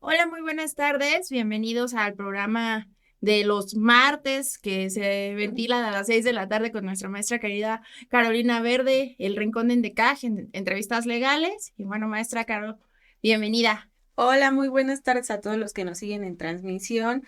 Hola, muy buenas tardes. Bienvenidos al programa de los martes que se ventila a las 6 de la tarde con nuestra maestra querida Carolina Verde, El Rincón de Indecaj, entrevistas legales. Y bueno, maestra Caro, bienvenida. Hola, muy buenas tardes a todos los que nos siguen en transmisión.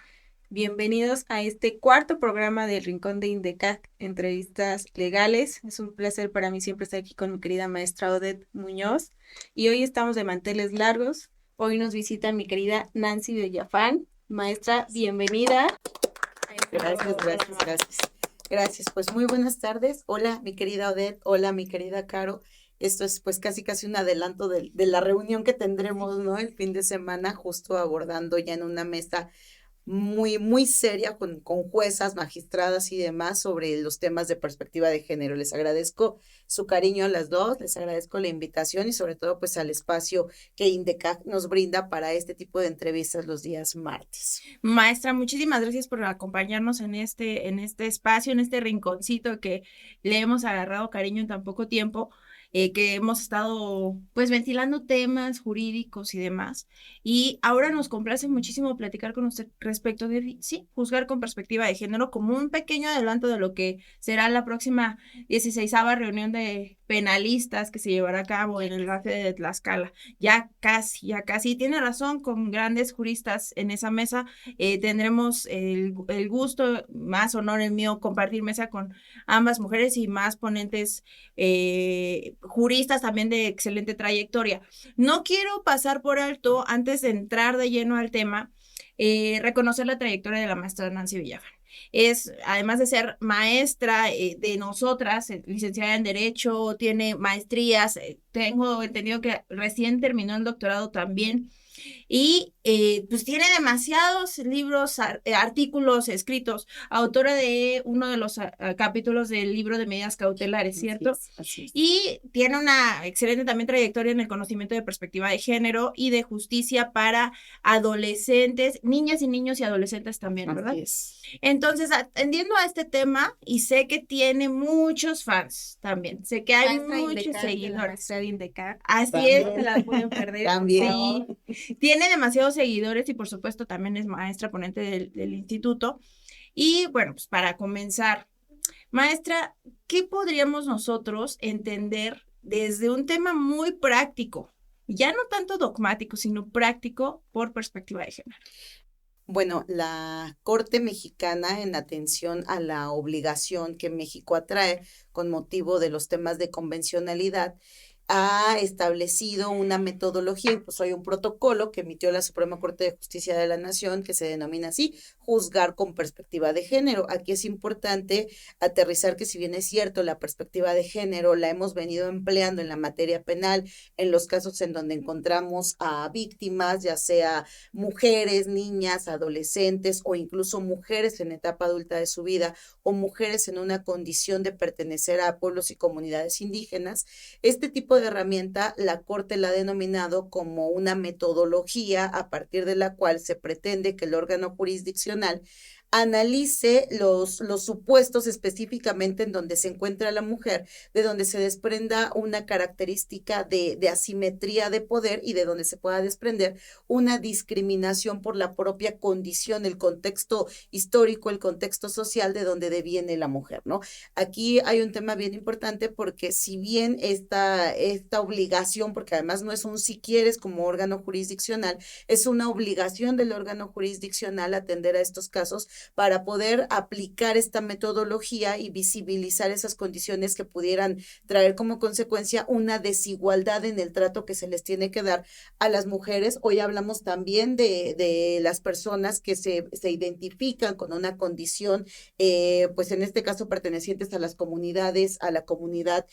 Bienvenidos a este cuarto programa del Rincón de Indecac, entrevistas legales. Es un placer para mí siempre estar aquí con mi querida maestra Odette Muñoz. Y hoy estamos de manteles largos. Hoy nos visita mi querida Nancy Villafán. Maestra, bienvenida a este nuevo Gracias, gracias, programa. gracias. Gracias, pues muy buenas tardes. Hola, mi querida Odette. Hola, mi querida Caro. Esto es pues casi un adelanto de la reunión que tendremos, ¿no? El fin de semana, justo abordando ya en una mesa muy seria con juezas, magistradas y demás sobre los temas de perspectiva de género. Les agradezco su cariño a las dos, les agradezco la invitación y sobre todo pues al espacio que INDECAC nos brinda para este tipo de entrevistas los días martes. Maestra, muchísimas gracias por acompañarnos en este espacio, en este rinconcito que le hemos agarrado cariño en tan poco tiempo, que hemos estado pues ventilando temas jurídicos y demás. Y ahora nos complace muchísimo platicar con usted respecto de, sí, juzgar con perspectiva de género como un pequeño adelanto de lo que será la próxima 16ª reunión de penalistas que se llevará a cabo en el GAFE de Tlaxcala. Ya casi, tiene razón, con grandes juristas en esa mesa. Tendremos el gusto, más honor el mío, compartir mesa con ambas mujeres y más ponentes juristas también de excelente trayectoria. No quiero pasar por alto, antes de entrar de lleno al tema, reconocer la trayectoria de la maestra Nancy Villafán. Es, además de ser maestra de nosotras, licenciada en Derecho, tiene maestrías, tengo entendido que recién terminó el doctorado también y pues tiene demasiados libros, artículos escritos, autora de uno de los capítulos del libro de medidas cautelares, ¿cierto? Así es. Y tiene una excelente también trayectoria en el conocimiento de perspectiva de género y de justicia para adolescentes, niñas y niños y adolescentes también, ¿verdad? Así es. Entonces, atendiendo a este tema, y sé que tiene muchos fans también, sé que hay Maestra muchos Indecac, de la seguidores. maestra de Indecac. Así es, se También, la pueden perder. también. Sí, tiene demasiados seguidores y por supuesto también es maestra ponente del instituto. Y bueno, pues para comenzar, maestra, ¿qué podríamos nosotros entender desde un tema muy práctico? Ya no tanto dogmático, sino práctico por perspectiva de género. Bueno, la Corte Mexicana, en atención a la obligación que México atrae con motivo de los temas de convencionalidad, ha establecido una metodología, incluso hay un protocolo que emitió la Suprema Corte de Justicia de la Nación que se denomina así, juzgar con perspectiva de género. Aquí es importante aterrizar que si bien es cierto, la perspectiva de género la hemos venido empleando en la materia penal, en los casos en donde encontramos a víctimas, ya sea mujeres, niñas, adolescentes o incluso mujeres en etapa adulta de su vida o mujeres en una condición de pertenecer a pueblos y comunidades indígenas, este tipo de herramienta la Corte la ha denominado como una metodología a partir de la cual se pretende que el órgano jurisdiccional analice los supuestos específicamente en donde se encuentra la mujer, de donde se desprenda una característica de asimetría de poder y de donde se pueda desprender una discriminación por la propia condición, el contexto histórico, el contexto social de donde deviene la mujer, ¿no? Aquí hay un tema bien importante porque si bien esta obligación, porque además no es un si quieres como órgano jurisdiccional, es una obligación del órgano jurisdiccional atender a estos casos para poder aplicar esta metodología y visibilizar esas condiciones que pudieran traer como consecuencia una desigualdad en el trato que se les tiene que dar a las mujeres. Hoy hablamos también de las personas que se identifican con una condición, pues en este caso pertenecientes a las comunidades, a la comunidad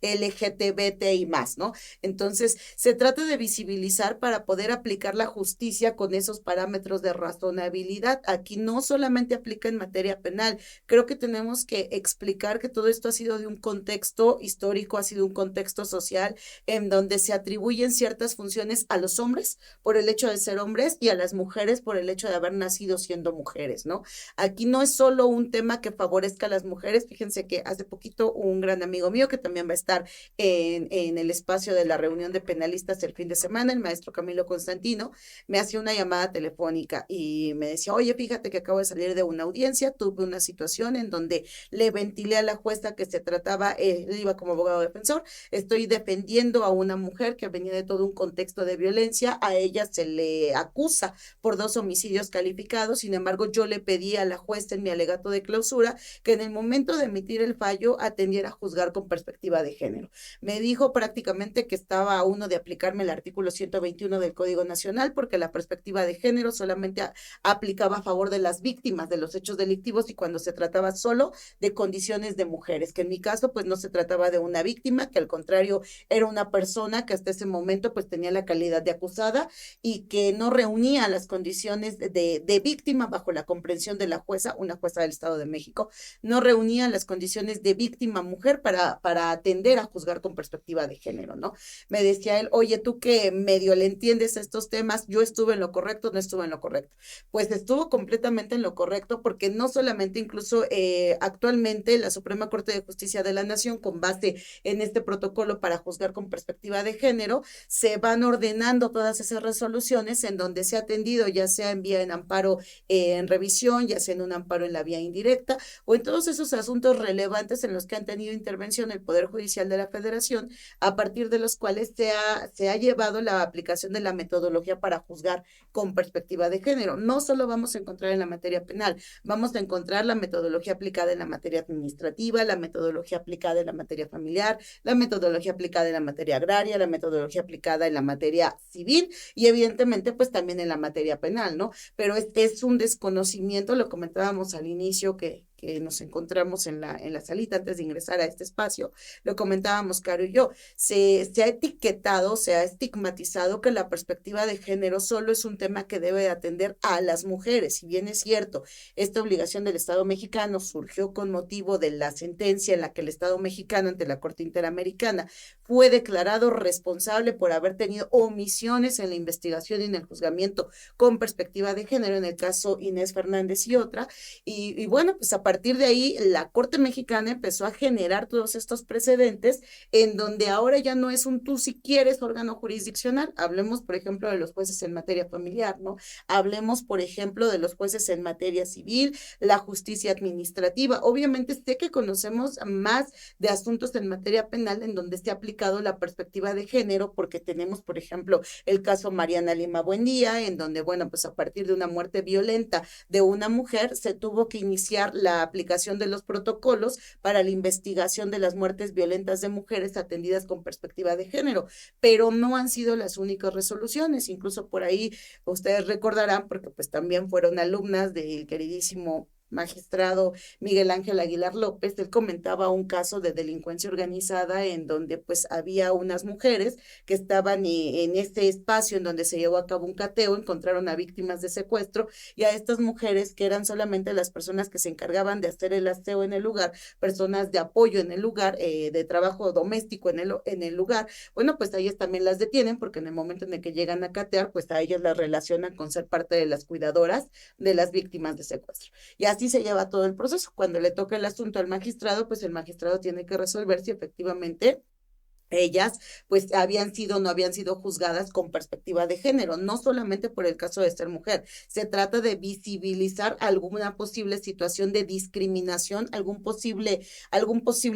LGTBT y más, ¿no? Entonces, se trata de visibilizar para poder aplicar la justicia con esos parámetros de razonabilidad. Aquí no solamente aplica en materia penal, creo que tenemos que explicar que todo esto ha sido de un contexto histórico, ha sido un contexto social en donde se atribuyen ciertas funciones a los hombres por el hecho de ser hombres y a las mujeres por el hecho de haber nacido siendo mujeres, ¿no? Aquí no es solo un tema que favorezca a las mujeres, fíjense que hace poquito un gran amigo mío que también va a estar estar en el espacio de la reunión de penalistas el fin de semana, el maestro Camilo Constantino me hacía una llamada telefónica y me decía, oye, fíjate que acabo de salir de una audiencia, tuve una situación en donde le ventilé a la jueza que se trataba, iba como abogado defensor, estoy defendiendo a una mujer que venía de todo un contexto de violencia, a ella se le acusa por 2 homicidios calificados, sin embargo yo le pedí a la jueza en mi alegato de clausura que en el momento de emitir el fallo atendiera a juzgar con perspectiva de género. Me dijo prácticamente que estaba a uno de aplicarme el artículo 121 del Código Nacional porque la perspectiva de género solamente aplicaba a favor de las víctimas de los hechos delictivos y cuando se trataba solo de condiciones de mujeres, que en mi caso pues no se trataba de una víctima, que al contrario era una persona que hasta ese momento pues tenía la calidad de acusada y que no reunía las condiciones de víctima bajo la comprensión de la jueza, una jueza del Estado de México, no reunía las condiciones de víctima mujer para atender a juzgar con perspectiva de género, ¿no? Me decía él, oye, tú que medio le entiendes a estos temas, yo estuve en lo correcto, no estuve en lo correcto. Pues estuvo completamente en lo correcto porque no solamente incluso actualmente la Suprema Corte de Justicia de la Nación, con base en este protocolo para juzgar con perspectiva de género, se van ordenando todas esas resoluciones en donde se ha atendido, ya sea en vía en amparo en revisión, ya sea en un amparo en la vía indirecta o en todos esos asuntos relevantes en los que han tenido intervención el Poder Judicial de la Federación, a partir de los cuales se ha llevado la aplicación de la metodología para juzgar con perspectiva de género. No solo vamos a encontrar en la materia penal, vamos a encontrar la metodología aplicada en la materia administrativa, la metodología aplicada en la materia familiar, la metodología aplicada en la materia agraria, la metodología aplicada en la materia civil y evidentemente pues también en la materia penal, ¿no? Pero este es un desconocimiento, lo comentábamos al inicio que nos encontramos en la salita antes de ingresar a este espacio, lo comentábamos Caro y yo, se ha etiquetado, se ha estigmatizado que la perspectiva de género solo es un tema que debe de atender a las mujeres, si bien es cierto, esta obligación del Estado mexicano surgió con motivo de la sentencia en la que el Estado mexicano ante la Corte Interamericana fue declarado responsable por haber tenido omisiones en la investigación y en el juzgamiento con perspectiva de género, en el caso Inés Fernández y otra, y bueno, pues a partir de ahí la Corte Mexicana empezó a generar todos estos precedentes en donde ahora ya no es un tú si quieres órgano jurisdiccional, hablemos por ejemplo de los jueces en materia familiar, ¿no? Hablemos por ejemplo de los jueces en materia civil, la justicia administrativa, obviamente sé que conocemos más de asuntos en materia penal en donde se ha aplicado la perspectiva de género porque tenemos por ejemplo el caso Mariana Lima Buendía, en donde bueno, pues a partir de una muerte violenta de una mujer se tuvo que iniciar la aplicación de los protocolos para la investigación de las muertes violentas de mujeres atendidas con perspectiva de género, pero no han sido las únicas resoluciones, incluso por ahí ustedes recordarán, porque pues también fueron alumnas del queridísimo magistrado Miguel Ángel Aguilar López, él comentaba un caso de delincuencia organizada en donde pues había unas mujeres que estaban en este espacio en donde se llevó a cabo un cateo, encontraron a víctimas de secuestro y a estas mujeres que eran solamente las personas que se encargaban de hacer el aseo en el lugar, personas de apoyo en el lugar, de trabajo doméstico en el lugar, bueno pues a ellas también las detienen porque en el momento en el que llegan a catear pues a ellas las relacionan con ser parte de las cuidadoras de las víctimas de secuestro. Y así se lleva todo el proceso. Cuando le toca el asunto al magistrado, pues el magistrado tiene que resolver si efectivamente ellas pues habían sido o no habían sido juzgadas con perspectiva de género, no solamente por el caso de ser mujer, se trata de visibilizar alguna posible situación de discriminación, algún posible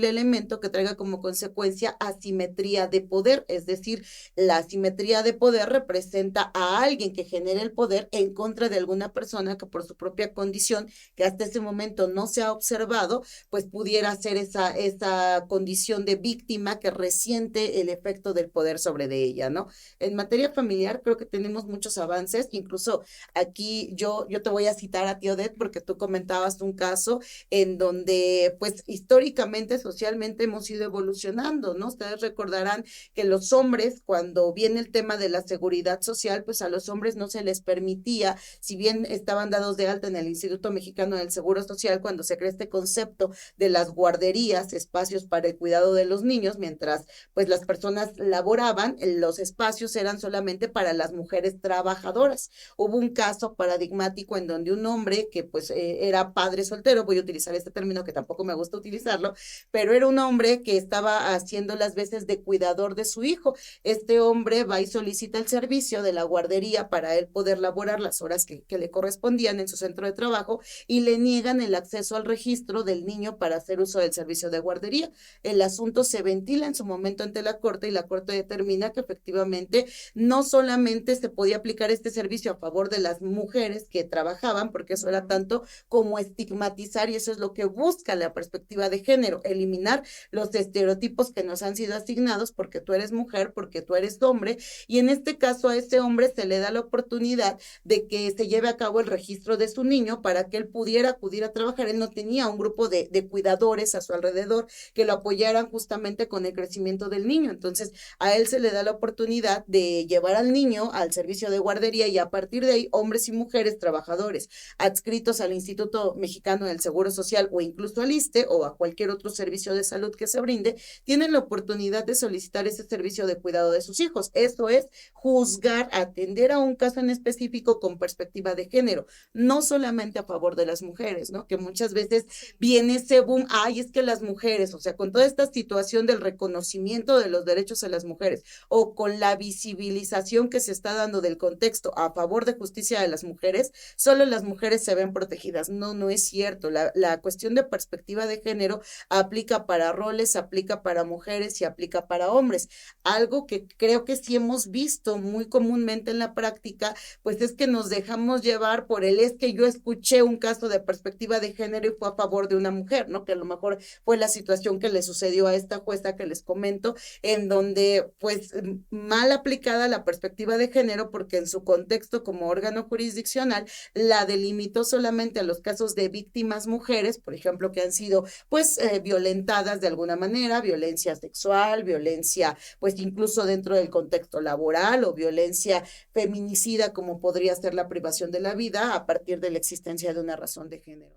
elemento que traiga como consecuencia asimetría de poder, es decir, la asimetría de poder representa a alguien que genere el poder en contra de alguna persona que por su propia condición, que hasta ese momento no se ha observado, pues pudiera ser esa condición de víctima que recién el efecto del poder sobre de ella, ¿no? En materia familiar creo que tenemos muchos avances, incluso aquí yo te voy a citar a ti, Odette, porque tú comentabas un caso en donde pues históricamente, socialmente hemos ido evolucionando, ¿no? Ustedes recordarán que los hombres, cuando viene el tema de la seguridad social, pues a los hombres no se les permitía, si bien estaban dados de alta en el Instituto Mexicano del Seguro Social, cuando se crea este concepto de las guarderías, espacios para el cuidado de los niños, mientras pues las personas laboraban, los espacios eran solamente para las mujeres trabajadoras. Hubo un caso paradigmático en donde un hombre que pues era padre soltero, voy a utilizar este término que tampoco me gusta utilizarlo, pero era un hombre que estaba haciendo las veces de cuidador de su hijo. Este hombre va y solicita el servicio de la guardería para él poder laborar las horas que le correspondían en su centro de trabajo y le niegan el acceso al registro del niño para hacer uso del servicio de guardería. El asunto se ventila en su momento ante la corte y la corte determina que efectivamente no solamente se podía aplicar este servicio a favor de las mujeres que trabajaban, porque eso era tanto como estigmatizar, y eso es lo que busca la perspectiva de género, eliminar los estereotipos que nos han sido asignados porque tú eres mujer, porque tú eres hombre, y en este caso a ese hombre se le da la oportunidad de que se lleve a cabo el registro de su niño para que él pudiera acudir a trabajar. Él no tenía un grupo de cuidadores a su alrededor que lo apoyaran justamente con el crecimiento del niño. Entonces, a él se le da la oportunidad de llevar al niño al servicio de guardería y a partir de ahí, hombres y mujeres trabajadores adscritos al Instituto Mexicano del Seguro Social o incluso al ISSSTE o a cualquier otro servicio de salud que se brinde, tienen la oportunidad de solicitar ese servicio de cuidado de sus hijos. Esto es juzgar, atender a un caso en específico con perspectiva de género, no solamente a favor de las mujeres, ¿no? Que muchas veces viene ese boom, ay, es que las mujeres, o sea, con toda esta situación del reconocimiento de los derechos de las mujeres o con la visibilización que se está dando del contexto a favor de justicia de las mujeres, solo las mujeres se ven protegidas. No, no es cierto. La cuestión de perspectiva de género aplica para roles, aplica para mujeres y aplica para hombres. Algo que creo que sí hemos visto muy comúnmente en la práctica, pues es que nos dejamos llevar por el es que yo escuché un caso de perspectiva de género y fue a favor de una mujer, ¿no? Que a lo mejor fue la situación que le sucedió a esta jueza que les comento, en donde pues mal aplicada la perspectiva de género porque en su contexto como órgano jurisdiccional la delimitó solamente a los casos de víctimas mujeres, por ejemplo, que han sido pues violentadas de alguna manera, violencia sexual, violencia pues incluso dentro del contexto laboral o violencia feminicida como podría ser la privación de la vida a partir de la existencia de una razón de género.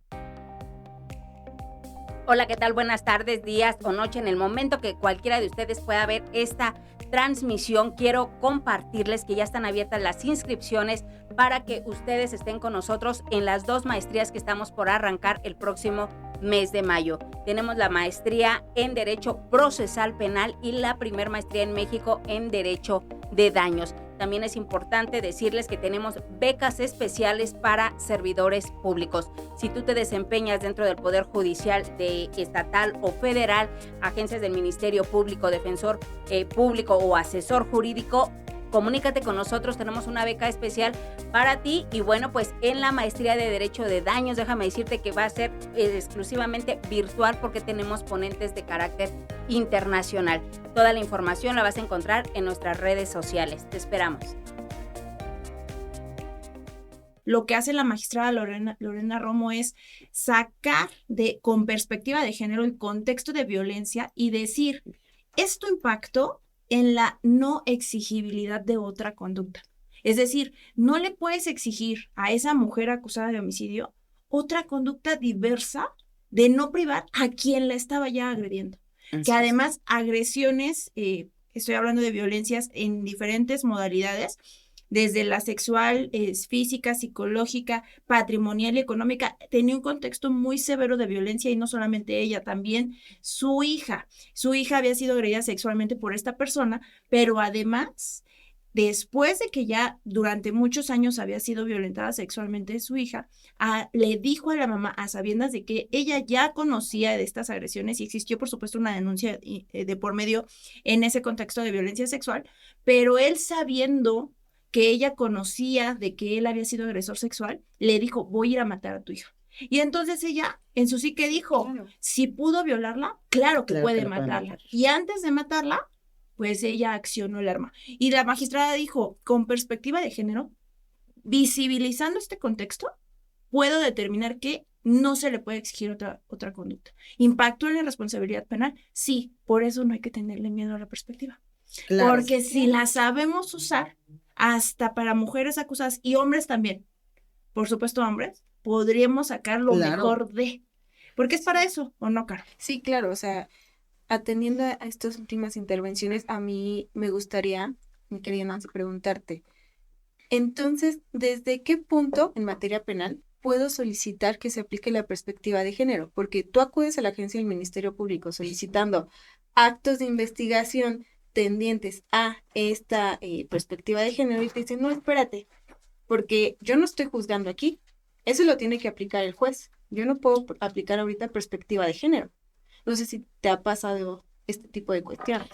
Hola, ¿qué tal? Buenas tardes, días o noche. En el momento que cualquiera de ustedes pueda ver esta transmisión, quiero compartirles que ya están abiertas las inscripciones para que ustedes estén con nosotros en las 2 maestrías que estamos por arrancar el próximo mes de mayo. Tenemos la maestría en Derecho Procesal Penal y la primer maestría en México en Derecho de Daños. También es importante decirles que tenemos becas especiales para servidores públicos. Si tú te desempeñas dentro del Poder Judicial estatal o federal, agencias del Ministerio Público, defensor público o asesor jurídico, comunícate con nosotros, tenemos una beca especial para ti. Y bueno, pues en la maestría de Derecho de Daños, déjame decirte que va a ser exclusivamente virtual porque tenemos ponentes de carácter internacional. Toda la información la vas a encontrar en nuestras redes sociales. Te esperamos. Lo que hace la magistrada Lorena Romo es sacar con perspectiva de género el contexto de violencia y decir, esto impactó en la no exigibilidad de otra conducta. Es decir, no le puedes exigir a esa mujer acusada de homicidio otra conducta diversa de no privar a quien la estaba ya agrediendo. Que además agresiones, estoy hablando de violencias en diferentes modalidades, desde la sexual, física, psicológica, patrimonial y económica, tenía un contexto muy severo de violencia y no solamente ella, también su hija. Su hija había sido agredida sexualmente por esta persona, pero además, después de que ya durante muchos años había sido violentada sexualmente su hija, le dijo a la mamá, a sabiendas de que ella ya conocía de estas agresiones y existió, por supuesto, una denuncia de por medio en ese contexto de violencia sexual, pero él sabiendo que ella conocía de que él había sido agresor sexual, le dijo, voy a ir a matar a tu hija. Y entonces ella en su psique dijo, claro, si pudo violarla, claro que puede matarla. Y antes de matarla, pues ella accionó el arma. Y la magistrada dijo, con perspectiva de género, visibilizando este contexto, puedo determinar que no se le puede exigir otra conducta. ¿Impactó en la responsabilidad penal? Sí, por eso no hay que tenerle miedo a la perspectiva. Claro, porque si la sabemos usar, hasta para mujeres acusadas y hombres también, por supuesto hombres, podríamos sacar lo mejor de, porque es para eso, ¿o no, Caro? Sí, claro, o sea, atendiendo a estas últimas intervenciones, a mí me gustaría, mi querida Nancy, preguntarte, entonces, ¿desde qué punto en materia penal puedo solicitar que se aplique la perspectiva de género? Porque tú acudes a la agencia del Ministerio Público solicitando actos de investigación tendientes a esta perspectiva de género y te dicen, no, espérate, porque yo no estoy juzgando aquí, eso lo tiene que aplicar el juez. Yo no puedo aplicar ahorita perspectiva de género. No sé si te ha pasado este tipo de cuestiones.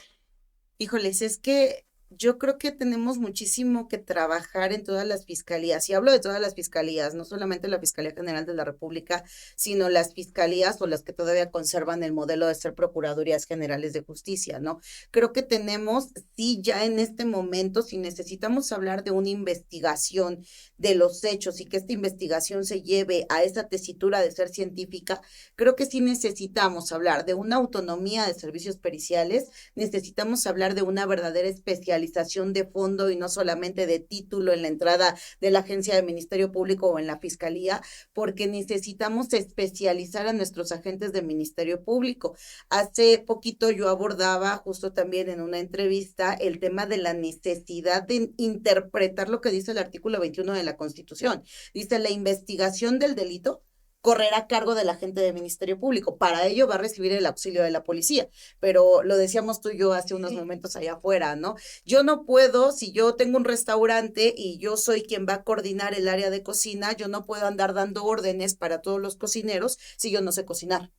Híjoles, es que yo creo que tenemos muchísimo que trabajar en todas las fiscalías. Y hablo de todas las fiscalías, no solamente la Fiscalía General de la República, sino las fiscalías o las que todavía conservan el modelo de ser Procuradurías Generales de Justicia, ¿no? Creo que tenemos, sí, ya en este momento, si necesitamos hablar de una investigación de los hechos y que esta investigación se lleve a esa tesitura de ser científica, creo que sí necesitamos hablar de una autonomía de servicios periciales, necesitamos hablar de una verdadera especialización de fondo y no solamente de título en la entrada de la agencia del Ministerio Público o en la Fiscalía, porque necesitamos especializar a nuestros agentes del Ministerio Público. Hace poquito yo abordaba justo también en una entrevista el tema de la necesidad de interpretar lo que dice el artículo 21 de la Constitución. Dice, la investigación del delito correrá a cargo del agente del Ministerio Público. Para ello va a recibir el auxilio de la policía, pero lo decíamos tú y yo hace unos momentos allá afuera, ¿no? Yo no puedo, si yo tengo un restaurante y yo soy quien va a coordinar el área de cocina, yo no puedo andar dando órdenes para todos los cocineros si yo no sé cocinar.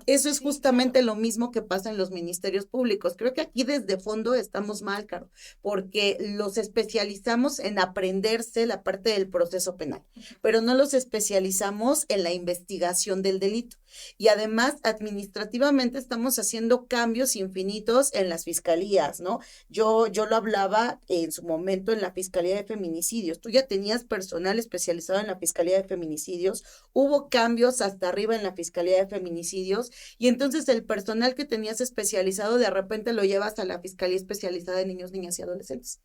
Eso es justamente lo mismo que pasa en los ministerios públicos. Creo que aquí desde fondo estamos mal, Caro, porque los especializamos en aprenderse la parte del proceso penal, pero no los especializamos en la investigación del delito. Y además, administrativamente estamos haciendo cambios infinitos en las fiscalías, ¿no? Yo lo hablaba en su momento en la Fiscalía de Feminicidios. Tú ya tenías personal especializado en la Fiscalía de Feminicidios, hubo cambios hasta arriba en la Fiscalía de Feminicidios, y entonces el personal que tenías especializado de repente lo llevas a la Fiscalía Especializada de Niños, Niñas y Adolescentes.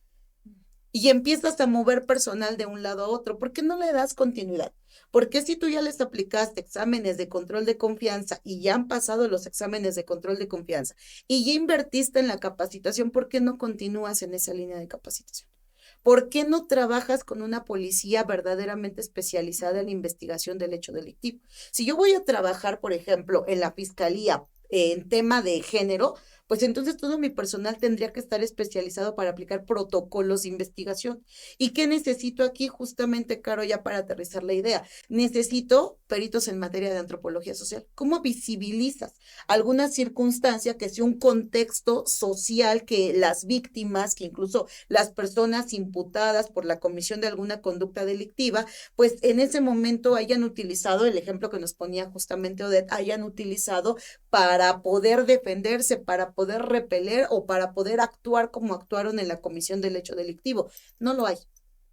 Y empiezas a mover personal de un lado a otro. ¿Por qué no le das continuidad? Porque si tú ya les aplicaste exámenes de control de confianza y ya han pasado los exámenes de control de confianza y ya invertiste en la capacitación, ¿por qué no continúas en esa línea de capacitación? ¿Por qué no trabajas con una policía verdaderamente especializada en la investigación del hecho delictivo? Si yo voy a trabajar, por ejemplo, en la fiscalía en tema de género, pues entonces todo mi personal tendría que estar especializado para aplicar protocolos de investigación. ¿Y qué necesito aquí? Justamente, Caro, ya para aterrizar la idea, necesito peritos en materia de antropología social. ¿Cómo visibilizas alguna circunstancia que sea un contexto social que las víctimas, que incluso las personas imputadas por la comisión de alguna conducta delictiva, pues en ese momento hayan utilizado, el ejemplo que nos ponía justamente Odette, hayan utilizado para poder defenderse, para poder repeler o para poder actuar como actuaron en la comisión del hecho delictivo? No lo hay,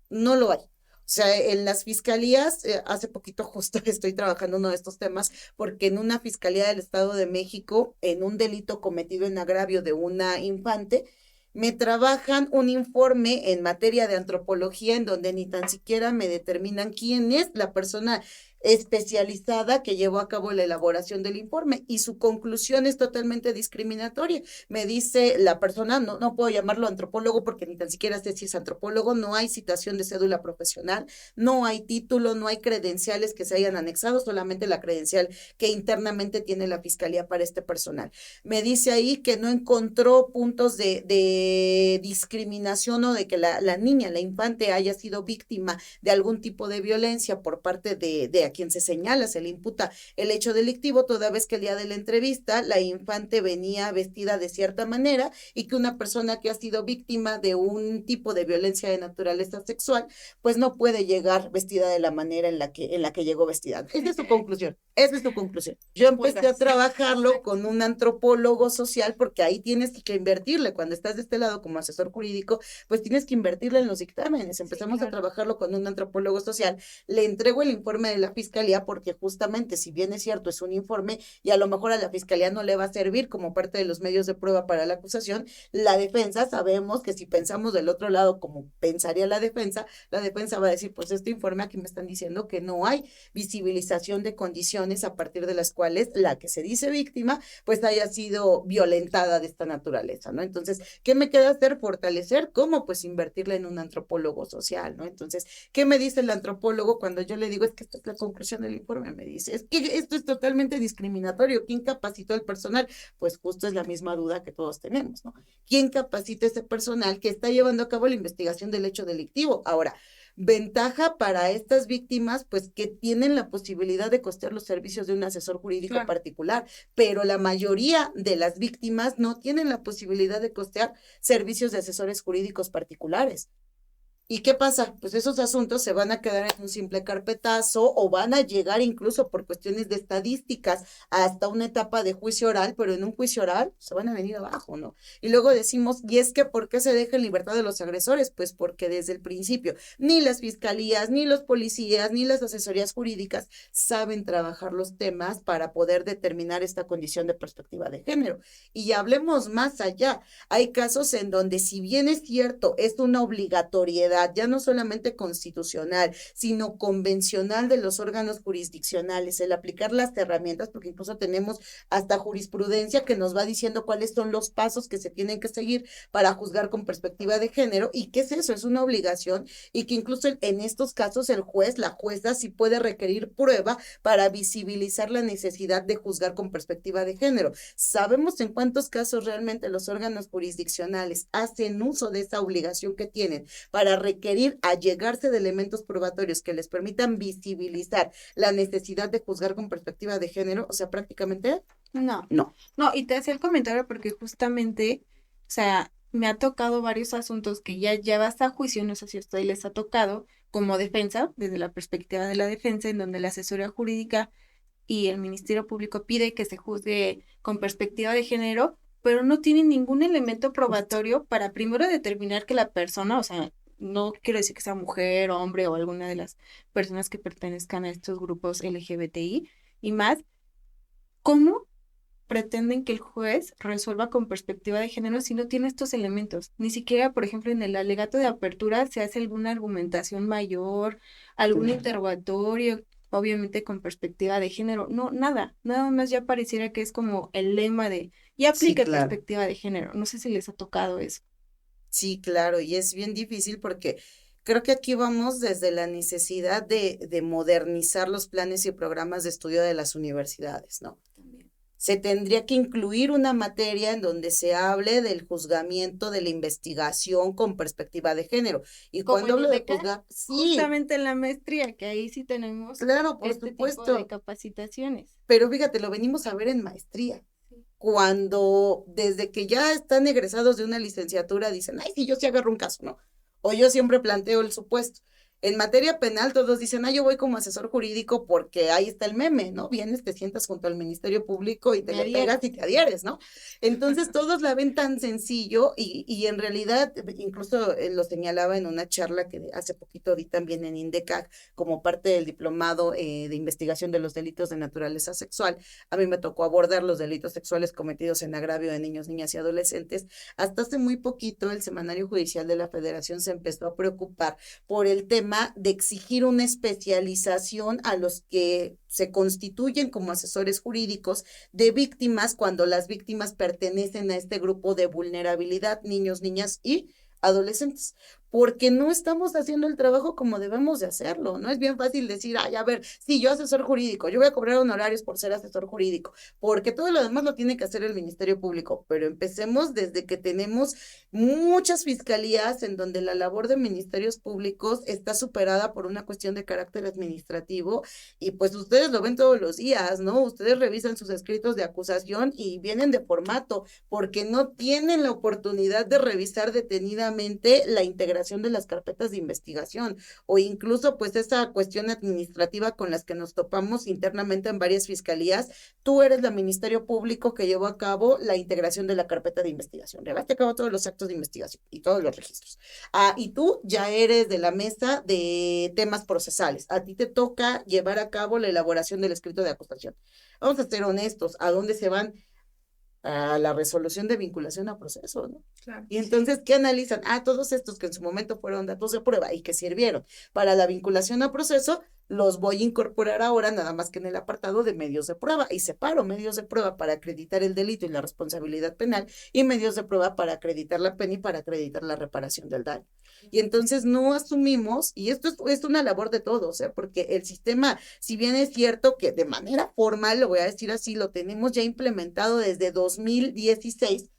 no lo hay. O sea, en las fiscalías, hace poquito justo estoy trabajando uno de estos temas, porque en una fiscalía del Estado de México, en un delito cometido en agravio de una infante, me trabajan un informe en materia de antropología en donde ni tan siquiera me determinan quién es la persona especializada que llevó a cabo la elaboración del informe, y su conclusión es totalmente discriminatoria. Me dice la persona, no puedo llamarlo antropólogo porque ni tan siquiera sé si es antropólogo, no hay citación de cédula profesional, no hay título, no hay credenciales que se hayan anexado, solamente la credencial que internamente tiene la fiscalía para este personal. Me dice ahí que no encontró puntos de discriminación o de que la niña, la infante, haya sido víctima de algún tipo de violencia por parte de a quien se señala, se le imputa el hecho delictivo, toda vez que el día de la entrevista la infante venía vestida de cierta manera y que una persona que ha sido víctima de un tipo de violencia de naturaleza sexual, pues no puede llegar vestida de la manera en la que llegó vestida. Esa es su conclusión, esa es su conclusión. Yo empecé a trabajarlo con un antropólogo social, porque ahí tienes que invertirle, cuando estás de este lado como asesor jurídico, pues tienes que invertirle en los dictámenes. Empezamos a trabajarlo con un antropólogo social, le entrego el informe de la fiscalía, porque justamente, si bien es cierto, es un informe y a lo mejor a la fiscalía no le va a servir como parte de los medios de prueba para la acusación, la defensa, sabemos que si pensamos del otro lado como pensaría la defensa va a decir, pues este informe aquí me están diciendo que no hay visibilización de condiciones condiciones a partir de las cuales la que se dice víctima, pues haya sido violentada de esta naturaleza, ¿no? Entonces, ¿qué me queda hacer? Fortalecer, ¿cómo? Pues invertirle en un antropólogo social, ¿no? Entonces, ¿qué me dice el antropólogo cuando yo le digo, es que esta es la conclusión del informe? Me dice, es que esto es totalmente discriminatorio. ¿Quién capacitó al personal? Pues justo es la misma duda que todos tenemos, ¿no? ¿Quién capacita ese personal que está llevando a cabo la investigación del hecho delictivo? Ahora, ventaja para estas víctimas, pues que tienen la posibilidad de costear los servicios de un asesor jurídico particular, pero la mayoría de las víctimas no tienen la posibilidad de costear servicios de asesores jurídicos particulares. ¿Y qué pasa? Pues esos asuntos se van a quedar en un simple carpetazo o van a llegar incluso por cuestiones de estadísticas hasta una etapa de juicio oral, pero en un juicio oral se van a venir abajo, ¿no? Y luego decimos, ¿y es que por qué se deja en libertad de los agresores? Pues porque desde el principio ni las fiscalías, ni los policías, ni las asesorías jurídicas saben trabajar los temas para poder determinar esta condición de perspectiva de género. Y hablemos más allá, hay casos en donde si bien es cierto, es una obligatoriedad ya no solamente constitucional, sino convencional de los órganos jurisdiccionales, el aplicar las herramientas, porque incluso tenemos hasta jurisprudencia que nos va diciendo cuáles son los pasos que se tienen que seguir para juzgar con perspectiva de género. ¿Y qué es eso? Es una obligación y que incluso en estos casos el juez, la jueza sí puede requerir prueba para visibilizar la necesidad de juzgar con perspectiva de género. ¿Sabemos en cuántos casos realmente los órganos jurisdiccionales hacen uso de esa obligación que tienen para requerir allegarse de elementos probatorios que les permitan visibilizar la necesidad de juzgar con perspectiva de género? O sea, prácticamente No, no. y te hacía el comentario porque justamente, o sea, me ha tocado varios asuntos que ya llevas a juicio, no sé si a ustedes les ha tocado, como defensa, desde la perspectiva de la defensa, en donde la asesoría jurídica y el Ministerio Público pide que se juzgue con perspectiva de género, pero no tienen ningún elemento probatorio para primero determinar que la persona, o sea, no quiero decir que sea mujer, hombre o alguna de las personas que pertenezcan a estos grupos LGBTI y más, ¿cómo pretenden que el juez resuelva con perspectiva de género si no tiene estos elementos? Ni siquiera, por ejemplo, en el alegato de apertura se hace alguna argumentación mayor, algún interrogatorio, obviamente con perspectiva de género. No, nada más ya pareciera que es como el lema de, y aplica claro. perspectiva de género. No sé si les ha tocado eso. Sí, claro, y es bien difícil porque creo que aquí vamos desde la necesidad de modernizar los planes y programas de estudio de las universidades, ¿no? Se tendría que incluir una materia en donde se hable del juzgamiento de la investigación con perspectiva de género. Y Como cuando en hablo de INDECAC, juzgar, sí, justamente en la maestría, que ahí sí tenemos claro, por este tipo de supuesto, capacitaciones. pero fíjate, lo venimos a ver en maestría. Cuando desde que ya están egresados de una licenciatura dicen, ay, sí, yo sí agarro un caso, ¿no? O yo siempre planteo el supuesto. En materia penal todos dicen, yo voy como asesor jurídico porque ahí está el meme, ¿no? Vienes, te sientas junto al Ministerio Público y te le pegas y te adhieres, ¿no? Entonces todos la ven tan sencillo y en realidad, incluso lo señalaba en una charla que hace poquito di también en INDECAC como parte del diplomado de investigación de los delitos de naturaleza sexual. A mí me tocó abordar los delitos sexuales cometidos en agravio de niños, niñas y adolescentes. Hasta hace muy poquito el Semanario Judicial de la Federación se empezó a preocupar por el tema de exigir una especialización a los que se constituyen como asesores jurídicos de víctimas cuando las víctimas pertenecen a este grupo de vulnerabilidad, niños, niñas y adolescentes, porque no estamos haciendo el trabajo como debemos de hacerlo. No es bien fácil decir, a ver, sí, yo asesor jurídico, yo voy a cobrar honorarios por ser asesor jurídico, porque todo lo demás lo tiene que hacer el Ministerio Público, pero empecemos desde que tenemos muchas fiscalías en donde la labor de ministerios públicos está superada por una cuestión de carácter administrativo y pues ustedes lo ven todos los días, ¿no? Ustedes revisan sus escritos de acusación y vienen de formato, porque no tienen la oportunidad de revisar detenidamente la integración de las carpetas de investigación o incluso pues esa cuestión administrativa con las que nos topamos internamente en varias fiscalías. Tú eres el Ministerio Público que llevó a cabo la integración de la carpeta de investigación, llevaste a cabo todos los actos de investigación y todos los registros. Y tú ya eres de la mesa de temas procesales, a ti te toca llevar a cabo la elaboración del escrito de acusación. Vamos a ser honestos, ¿a dónde se van? A la resolución de vinculación a proceso, ¿no? Claro. Y entonces, ¿qué analizan? Todos estos que en su momento fueron datos de prueba y que sirvieron para la vinculación a proceso, los voy a incorporar ahora nada más que en el apartado de medios de prueba y separo medios de prueba para acreditar el delito y la responsabilidad penal y medios de prueba para acreditar la pena y para acreditar la reparación del daño. Y entonces no asumimos, y esto es una labor de todos, porque el sistema, si bien es cierto que de manera formal, lo voy a decir así, lo tenemos ya implementado desde 2016,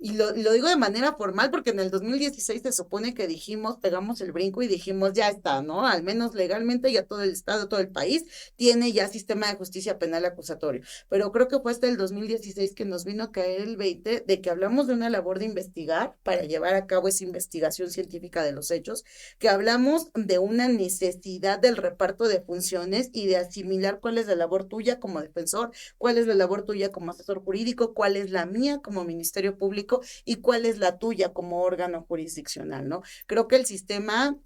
y lo digo de manera formal porque en el 2016 se supone que dijimos, pegamos el brinco y dijimos, ya está, ¿no? Al menos legalmente ya todo el Estado, todo el país tiene ya sistema de justicia penal acusatorio. Pero creo que fue hasta el 2016 que nos vino a caer el 20 de que hablamos de una labor de investigar para llevar a cabo esa investigación científica de los hechos, que hablamos de una necesidad del reparto de funciones y de asimilar cuál es la labor tuya como defensor, cuál es la labor tuya como asesor jurídico, cuál es la mía como Ministerio Público y cuál es la tuya como órgano jurisdiccional, ¿no? Creo que el sistema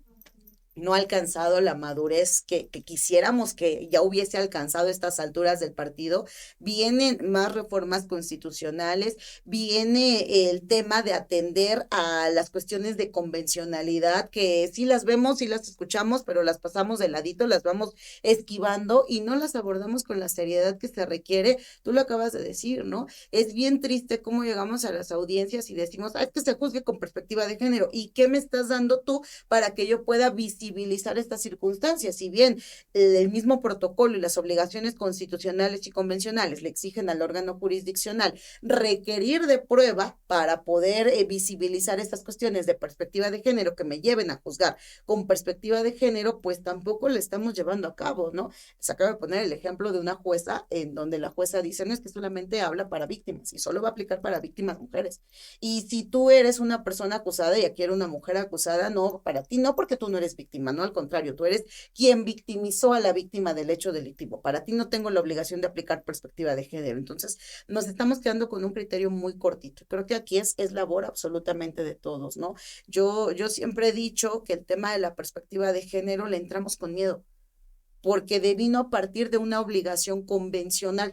no ha alcanzado la madurez que quisiéramos que ya hubiese alcanzado a estas alturas del partido. Vienen más reformas constitucionales, viene el tema de atender a las cuestiones de convencionalidad, que sí las vemos, sí las escuchamos, pero las pasamos de ladito, las vamos esquivando y no las abordamos con la seriedad que se requiere. Tú lo acabas de decir, ¿no? Es bien triste cómo llegamos a las audiencias y decimos, es que se juzgue con perspectiva de género. ¿Y qué me estás dando tú para que yo pueda visibilizar estas circunstancias? Si bien el mismo protocolo y las obligaciones constitucionales y convencionales le exigen al órgano jurisdiccional requerir de prueba para poder visibilizar estas cuestiones de perspectiva de género que me lleven a juzgar con perspectiva de género, pues tampoco le estamos llevando a cabo, ¿no? Les acabo de poner el ejemplo de una jueza en donde la jueza dice, no, es que solamente habla para víctimas y solo va a aplicar para víctimas mujeres. Y si tú eres una persona acusada y aquí era una mujer acusada, no, para ti no, porque tú no eres víctima, no, al contrario, tú eres quien victimizó a la víctima del hecho delictivo. Para ti no tengo la obligación de aplicar perspectiva de género. Entonces, nos estamos quedando con un criterio muy cortito. Creo que aquí es labor absolutamente de todos, ¿no? Yo siempre he dicho que el tema de la perspectiva de género le entramos con miedo, porque vino a partir de una obligación convencional.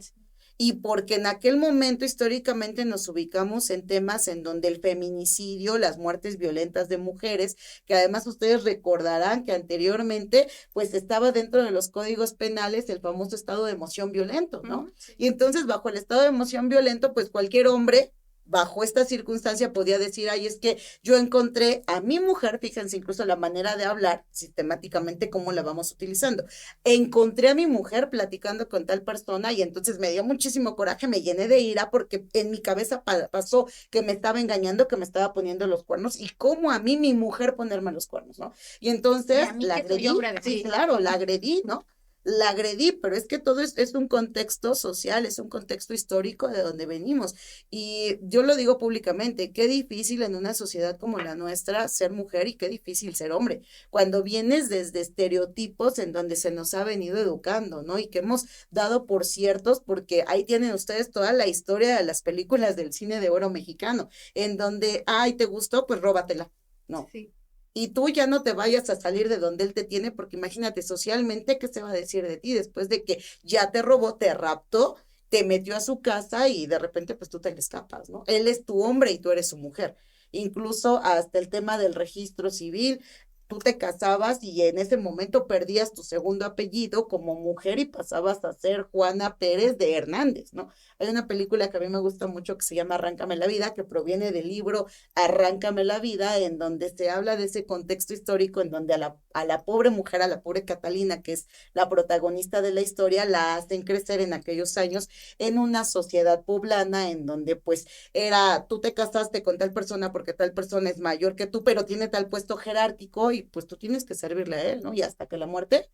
Y porque en aquel momento históricamente nos ubicamos en temas en donde el feminicidio, las muertes violentas de mujeres, que además ustedes recordarán que anteriormente pues estaba dentro de los códigos penales el famoso estado de emoción violento, ¿no? Y entonces bajo el estado de emoción violento pues cualquier hombre bajo esta circunstancia podía decir, ay, es que yo encontré a mi mujer, fíjense incluso la manera de hablar sistemáticamente cómo la vamos utilizando, encontré a mi mujer platicando con tal persona y entonces me dio muchísimo coraje, me llené de ira porque en mi cabeza pasó que me estaba engañando, que me estaba poniendo los cuernos y cómo a mí mi mujer ponerme los cuernos, ¿no? Y entonces la agredí, sí, claro, la agredí, ¿no? La agredí, pero es que todo es un contexto social, es un contexto histórico de donde venimos. Y yo lo digo públicamente, qué difícil en una sociedad como la nuestra ser mujer y qué difícil ser hombre, cuando vienes desde estereotipos en donde se nos ha venido educando, ¿no? Y que hemos dado por ciertos, porque ahí tienen ustedes toda la historia de las películas del cine de oro mexicano, en donde, ay, ¿te gustó? Pues róbatela, ¿no? Sí. Y tú ya no te vayas a salir de donde él te tiene, porque imagínate socialmente qué se va a decir de ti después de que ya te robó, te raptó, te metió a su casa y de repente pues tú te le escapas, ¿no? Él es tu hombre y tú eres su mujer. Incluso hasta el tema del registro civil, tú te casabas y en ese momento perdías tu segundo apellido como mujer y pasabas a ser Juana Pérez de Hernández, ¿no? Hay una película que a mí me gusta mucho que se llama Arráncame la vida, que proviene del libro Arráncame la vida, en donde se habla de ese contexto histórico en donde a la pobre mujer, a la pobre Catalina, que es la protagonista de la historia, la hacen crecer en aquellos años en una sociedad poblana en donde pues era, tú te casaste con tal persona porque tal persona es mayor que tú, pero tiene tal puesto jerárquico y pues tú tienes que servirle a él, ¿no? Y hasta que la muerte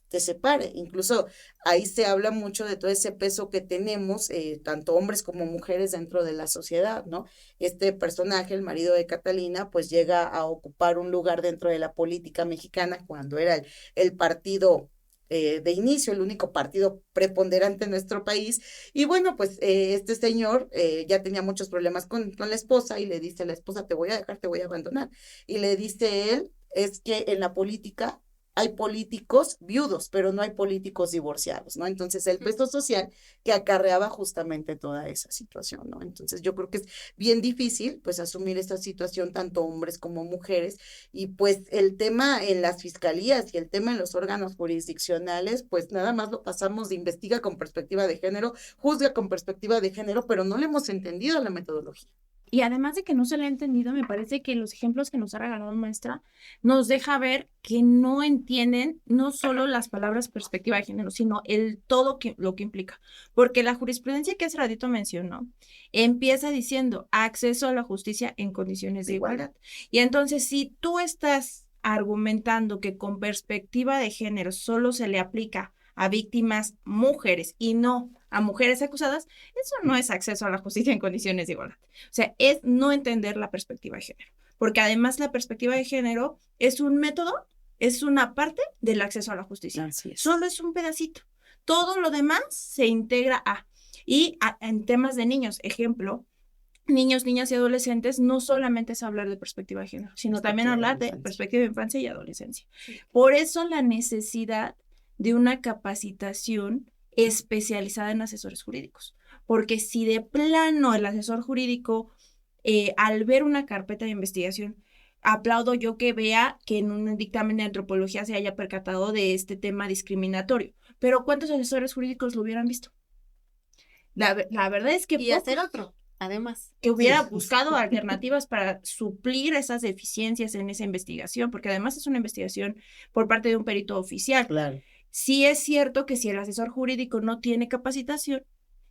te separe. Incluso ahí se habla mucho de todo ese peso que tenemos, tanto hombres como mujeres dentro de la sociedad, ¿no? Este personaje, el marido de Catalina, pues llega a ocupar un lugar dentro de la política mexicana cuando era el partido de inicio, el único partido preponderante en nuestro país. Y bueno, pues este señor ya tenía muchos problemas con la esposa y le dice a la esposa, te voy a dejar, te voy a abandonar. Y le dice él, es que en la política hay políticos viudos, pero no hay políticos divorciados, ¿no? Entonces, el peso social que acarreaba justamente toda esa situación, ¿no? Entonces, yo creo que es bien difícil, pues, asumir esta situación, tanto hombres como mujeres, y pues el tema en las fiscalías y el tema en los órganos jurisdiccionales, pues nada más lo pasamos de investiga con perspectiva de género, juzga con perspectiva de género, pero no le hemos entendido la metodología. Y además de que no se le ha entendido, me parece que los ejemplos que nos ha regalado maestra nos deja ver que no entienden no solo las palabras perspectiva de género, sino el todo lo que implica. Porque la jurisprudencia que hace ratito mencionó empieza diciendo acceso a la justicia en condiciones de igualdad. Y entonces, si tú estás argumentando que con perspectiva de género solo se le aplica a víctimas mujeres y no a mujeres acusadas, eso no es acceso a la justicia en condiciones de igualdad. O sea, es no entender la perspectiva de género, porque además la perspectiva de género es un método, es una parte del acceso a la justicia. Así es. Solo es un pedacito. Todo lo demás se integra en temas de niños, ejemplo, niños, niñas y adolescentes, no solamente es hablar de perspectiva de género, sino también hablar de perspectiva de infancia y adolescencia. Por eso la necesidad de una capacitación especializada en asesores jurídicos, porque si de plano el asesor jurídico, al ver una carpeta de investigación, aplaudo yo que vea que en un dictamen de antropología se haya percatado de este tema discriminatorio, pero ¿cuántos asesores jurídicos lo hubieran visto? La verdad es que Y hacer otro, además. que hubiera buscado alternativas para suplir esas deficiencias en esa investigación, porque además es una investigación por parte de un perito oficial. Claro. Sí es cierto que si el asesor jurídico no tiene capacitación,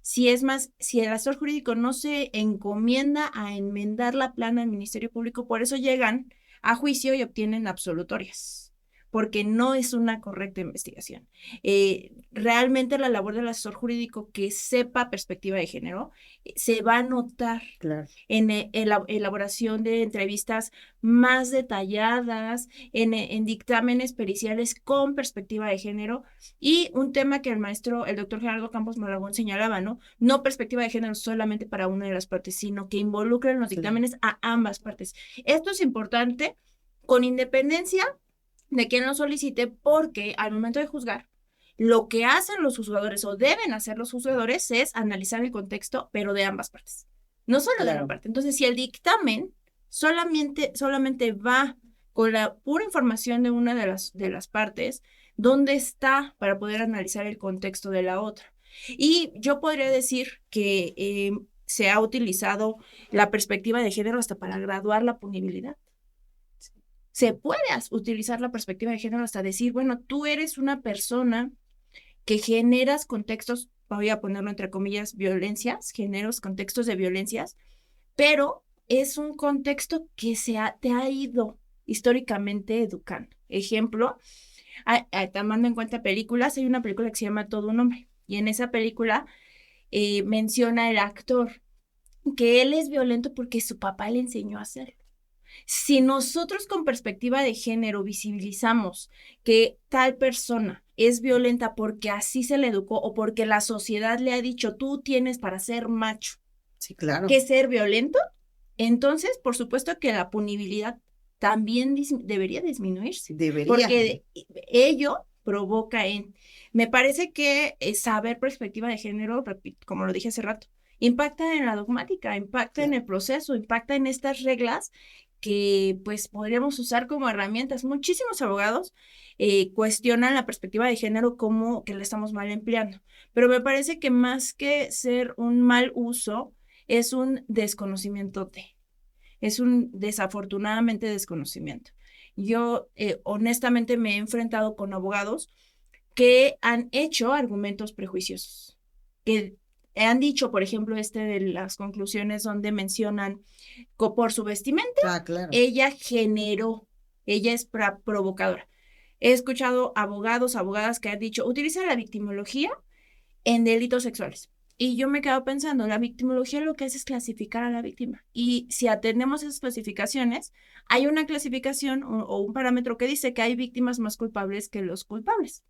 si el asesor jurídico no se encomienda a enmendar la plana del Ministerio Público, por eso llegan a juicio y obtienen absolutorias, porque no es una correcta investigación. Realmente la labor del asesor jurídico que sepa perspectiva de género se va a notar en la elaboración de entrevistas más detalladas, en dictámenes periciales con perspectiva de género, y un tema que el doctor Gerardo Campos Malagón señalaba, ¿no? No perspectiva de género solamente para una de las partes, sino que involucren los dictámenes a ambas partes. Esto es importante con independencia de quien lo solicite, porque al momento de juzgar, lo que hacen los juzgadores o deben hacer los juzgadores es analizar el contexto, pero de ambas partes, no solo de una parte. Entonces, si el dictamen solamente va con la pura información de una de las partes, ¿dónde está para poder analizar el contexto de la otra? Y yo podría decir que se ha utilizado la perspectiva de género hasta para graduar la punibilidad. Se puede utilizar la perspectiva de género hasta decir, bueno, tú eres una persona que generas contextos, voy a ponerlo entre comillas, generas contextos de violencias, pero es un contexto que te ha ido históricamente educando. Ejemplo, tomando en cuenta películas, hay una película que se llama Todo un hombre, y en esa película menciona el actor que él es violento porque su papá le enseñó a hacerlo. Si nosotros con perspectiva de género visibilizamos que tal persona es violenta porque así se le educó o porque la sociedad le ha dicho, tú tienes para ser macho, sí, claro, que ser violento, entonces, por supuesto que la punibilidad también debería disminuirse. Porque ello provoca me parece que saber perspectiva de género, como lo dije hace rato, impacta en la dogmática, impacta en el proceso, impacta en estas reglas que pues podríamos usar como herramientas. Muchísimos abogados cuestionan la perspectiva de género como que la estamos mal empleando, pero me parece que más que ser un mal uso, es un desconocimiento es un desafortunadamente desconocimiento. Yo honestamente me he enfrentado con abogados que han hecho argumentos prejuiciosos, que han dicho, por ejemplo, de las conclusiones donde mencionan por su vestimenta, ella es provocadora. He escuchado abogadas que han dicho, utiliza la victimología en delitos sexuales. Y yo me quedo pensando, la victimología lo que hace es clasificar a la víctima. Y si atendemos esas clasificaciones, hay una clasificación o un parámetro que dice que hay víctimas más culpables que los culpables.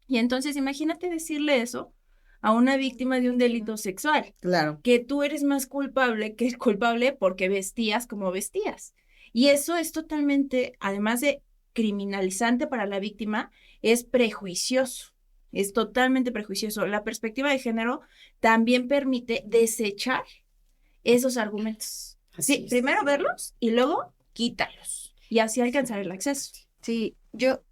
Y entonces imagínate decirle eso a una víctima de un delito sexual. Claro. Que tú eres más culpable que el culpable porque vestías como vestías. Y eso es totalmente, además de criminalizante para la víctima, es prejuicioso. Es totalmente prejuicioso. La perspectiva de género también permite desechar esos argumentos. Sí, primero verlos y luego quítalos. Y así alcanzar el acceso. Sí, yo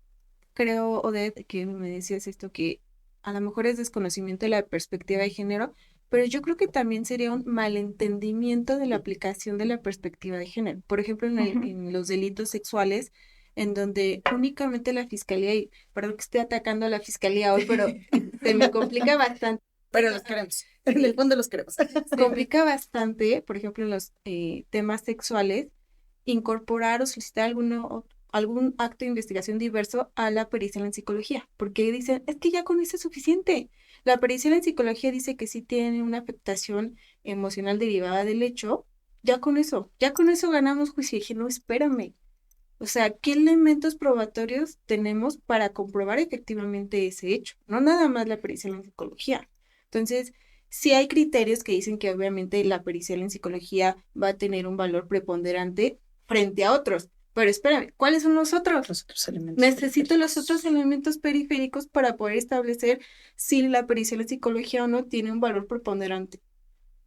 creo, Odette, que me decías esto, que a lo mejor es desconocimiento de la perspectiva de género, pero yo creo que también sería un malentendimiento de la aplicación de la perspectiva de género. Por ejemplo, en los delitos sexuales, en donde únicamente la fiscalía, y perdón que esté atacando a la fiscalía hoy, pero se me complica bastante. Pero los queremos, en el fondo los queremos. Se complica bastante, por ejemplo, en los temas sexuales, incorporar o solicitar algún acto de investigación diverso a la pericial en psicología, porque dicen, es que ya con eso es suficiente. La pericial en psicología dice que sí tiene una afectación emocional derivada del hecho, ya con eso ganamos juicio. Y dije, no, espérame. O sea, ¿qué elementos probatorios tenemos para comprobar efectivamente ese hecho? No nada más la pericial en psicología. Entonces, sí hay criterios que dicen que obviamente la pericial en psicología va a tener un valor preponderante frente a otros. Pero espérame, ¿cuáles son los otros? Los otros elementos. Necesito los otros elementos periféricos para poder establecer si la pericial en psicología o no tiene un valor preponderante,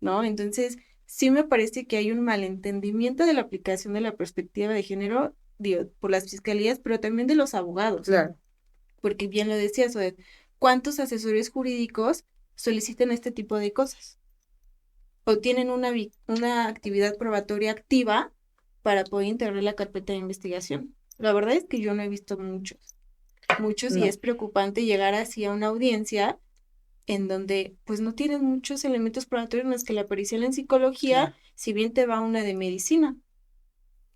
¿no? Entonces, sí me parece que hay un malentendimiento de la aplicación de la perspectiva de género, digo, por las fiscalías, pero también de los abogados. Claro. Porque bien lo decías, Odette, ¿cuántos asesores jurídicos solicitan este tipo de cosas? O tienen una actividad probatoria activa para poder integrar la carpeta de investigación. La verdad es que yo no he visto muchos, No. y es preocupante llegar así a una audiencia en donde pues no tienes muchos elementos probatorios en los que la pericial en psicología, Claro. si bien te va una de medicina.